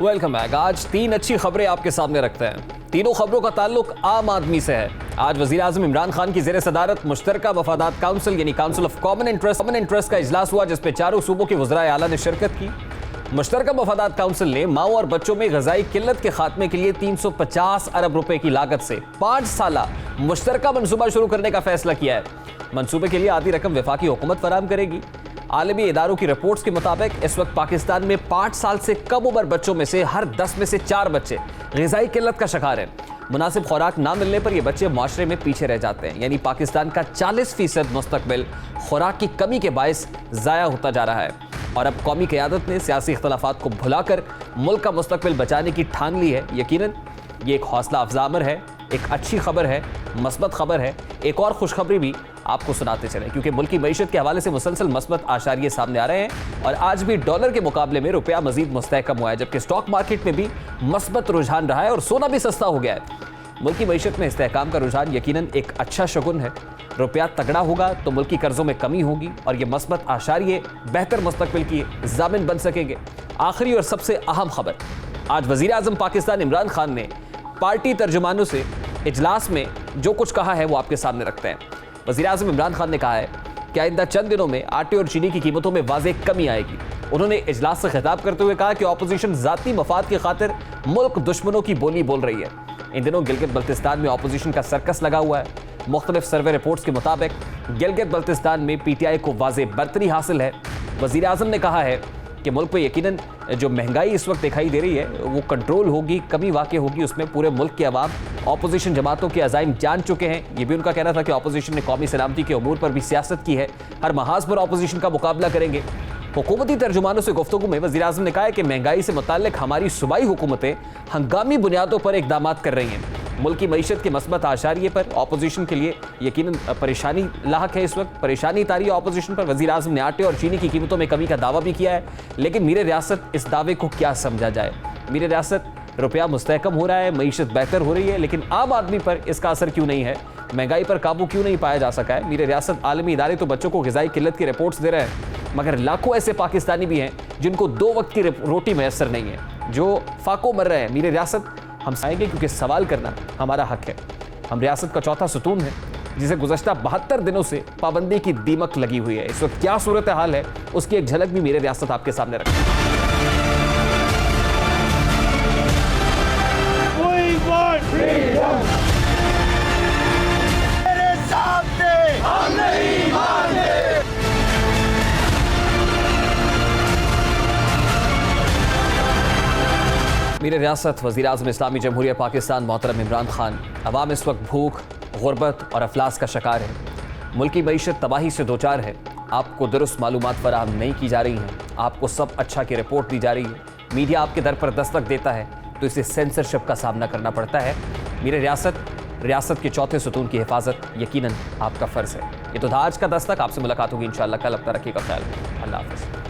Welcome back. आज 3 अच्छी खबरें आपके सामने रखते हैं। तीनों खबरों का ताल्लुक आम आदमी से है। आज वजीर आजम इमरान खान की ज़ेर सदारत मुश्तरका मफादात काउंसिल यानी काउंसिल ऑफ कॉमन इंटरेस्ट का इजलास हुआ, जिसपे चारों सूबों के वज़राए आला ने शिरकत की। मुश्तरका मफादात काउंसिल ने माओ और बच्चों में ग़िज़ाई किल्लत के खात्मे के लिए 350 अरब रुपए की लागत से 5 साला मुश्तरका मनसूबा शुरू करने का फैसला किया है। मनसूबे के लिए आधी रकम वफाकी हुकूमत फराहम करेगी। आलमी इदारों की रिपोर्ट्स के मुताबिक इस वक्त पाकिस्तान में 5 साल से कम उम्र बच्चों में से हर 10 में से 4 बच्चे ग़िज़ाई किल्लत का शिकार हैं। मुनासिब खुराक ना मिलने पर ये बच्चे माशरे में पीछे रह जाते हैं, यानी पाकिस्तान का 40% मुस्तकबिल खुराक की कमी के बायस ज़ाया होता जा रहा है। और अब कौमी क़यादत ने सियासी इख्तलाफात को भुलाकर मुल्क का मुस्तकबिल बचाने की ठान ली है। यकीनन ये एक हौसला अफजा अमर है, एक अच्छी खबर है, मस्बत खबर है। एक और खुशखबरी भी आपको सुनाते चले, क्योंकि मुल्क की मईशत के हवाले से मुसलसल मस्बत आशारिये सामने आ रहे हैं और आज भी डॉलर के मुकाबले में रुपया मजीद मुस्तहकम हुआ है, जबकि स्टॉक मार्केट में भी मस्बत रुझान रहा है और सोना भी सस्ता हो गया है। मुल्क की मईशत में इस्तेहकाम का रुझान यकीनन एक अच्छा शगुन है। रुपया तगड़ा होगा तो मुल्क की कर्जों में कमी होगी और ये मस्बत आशारिये बेहतर मुस्तकबिल की ज़ामिन बन सकेंगे। आखिरी और सबसे अहम खबर, आज वज़ीर आज़म पाकिस्तान इमरान खान ने पार्टी तर्जुमानों से इजलास में जो कुछ कहा है वो आपके सामने रखते हैं। वज़ीर आज़म इमरान खान ने कहा है कि आइंदा चंद दिनों में आटे और चीनी की कीमतों में वाज़ेह कमी आएगी। उन्होंने इजलास से खिताब करते हुए कहा कि अपोजिशन ज़ाती मफाद की खातिर मुल्क दुश्मनों की बोली बोल रही है। इन दिनों गिलगित बल्तिस्तान में अपोजिशन का सर्कस लगा हुआ है। मुख्तलिफ सर्वे रिपोर्ट्स के मुताबिक गिलगित बल्तिस्तान में PTI को वाज़ेह बर्तरी हासिल है। वज़ीर आज़म ने कहा है कि मुल्क में यकीनन जो महंगाई इस वक्त दिखाई दे रही है वो कंट्रोल होगी, कमी वाक़ई होगी। उसमें पूरे मुल्क के अवाम अपोजिशन जमातों के अज़ाइम जान चुके हैं। ये भी उनका कहना था कि अपोजिशन ने कौमी सलामती के अमूर पर भी सियासत की है, हर महाज पर अपोजिशन का मुकाबला करेंगे। हुकूमती तर्जुमानों से गुफ्तगू में वज़ीर आज़म ने कहा है कि महंगाई से मुताल्लिक हमारी सूबाई हुकूमतें हंगामी बुनियादों पर इक़दामात कर रही हैं। मुल्क की मईशत के मस्बत आशारिये पर अपोजिशन के लिए यकीनन परेशानी लाहक है। इस वक्त परेशानी तारी है अपोजिशन पर। वज़ीर आज़म ने आटे और चीनी की कीमतों में कमी का दावा भी किया है, लेकिन मीर रियासत इस दावे को क्या समझा जाए। मीर रियासत रुपया मुस्तहकम हो रहा है, मईशत बेहतर हो रही है, लेकिन आम आदमी पर इसका असर क्यों नहीं है, महंगाई पर काबू क्यों नहीं पाया जा सका है। मीर रियासत आलमी इदारे तो बच्चों को ग़िज़ाई किल्लत की रिपोर्ट्स दे रहे हैं, मगर लाखों ऐसे पाकिस्तानी भी हैं जिनको 2 वक्त की रोटी मैसर नहीं है, जो फाको मर रहे हैं। मीर रियासत हम आएंगे क्योंकि सवाल करना हमारा हक है। हम रियासत का चौथा सुतून है जिसे गुज़श्ता 72 दिनों से पाबंदी की दीमक लगी हुई है। इस वक्त क्या सूरत हाल है उसकी एक झलक भी मेरे रियासत आपके सामने रखते हैं। मीर रियासत वज़ीर आज़म इस्लामी जमहूरिया पाकिस्तान मोहतरम इमरान खान, अवाम इस वक्त भूख, गुर्बत और अफलास का शिकार है। मुल्क की मईशत तबाही से दो चार है। आपको दुरुस्त मालूमात फराहम नहीं की जा रही हैं, आपको सब अच्छा की रिपोर्ट दी जा रही है, मीडिया आपके दर पर दस्तक देता है तो इसे सेंसरशिप का सामना करना पड़ता है। मीर रियासत के चौथे सुतून की हिफाजत यकीनन आपका फ़र्ज़ है। ये तो था आज का दस्तक। आपसे मुलाकात होगी इंशाअल्लाह कल। अपना रखिएगा ख्याल। अल्लाह हाफ़िज़।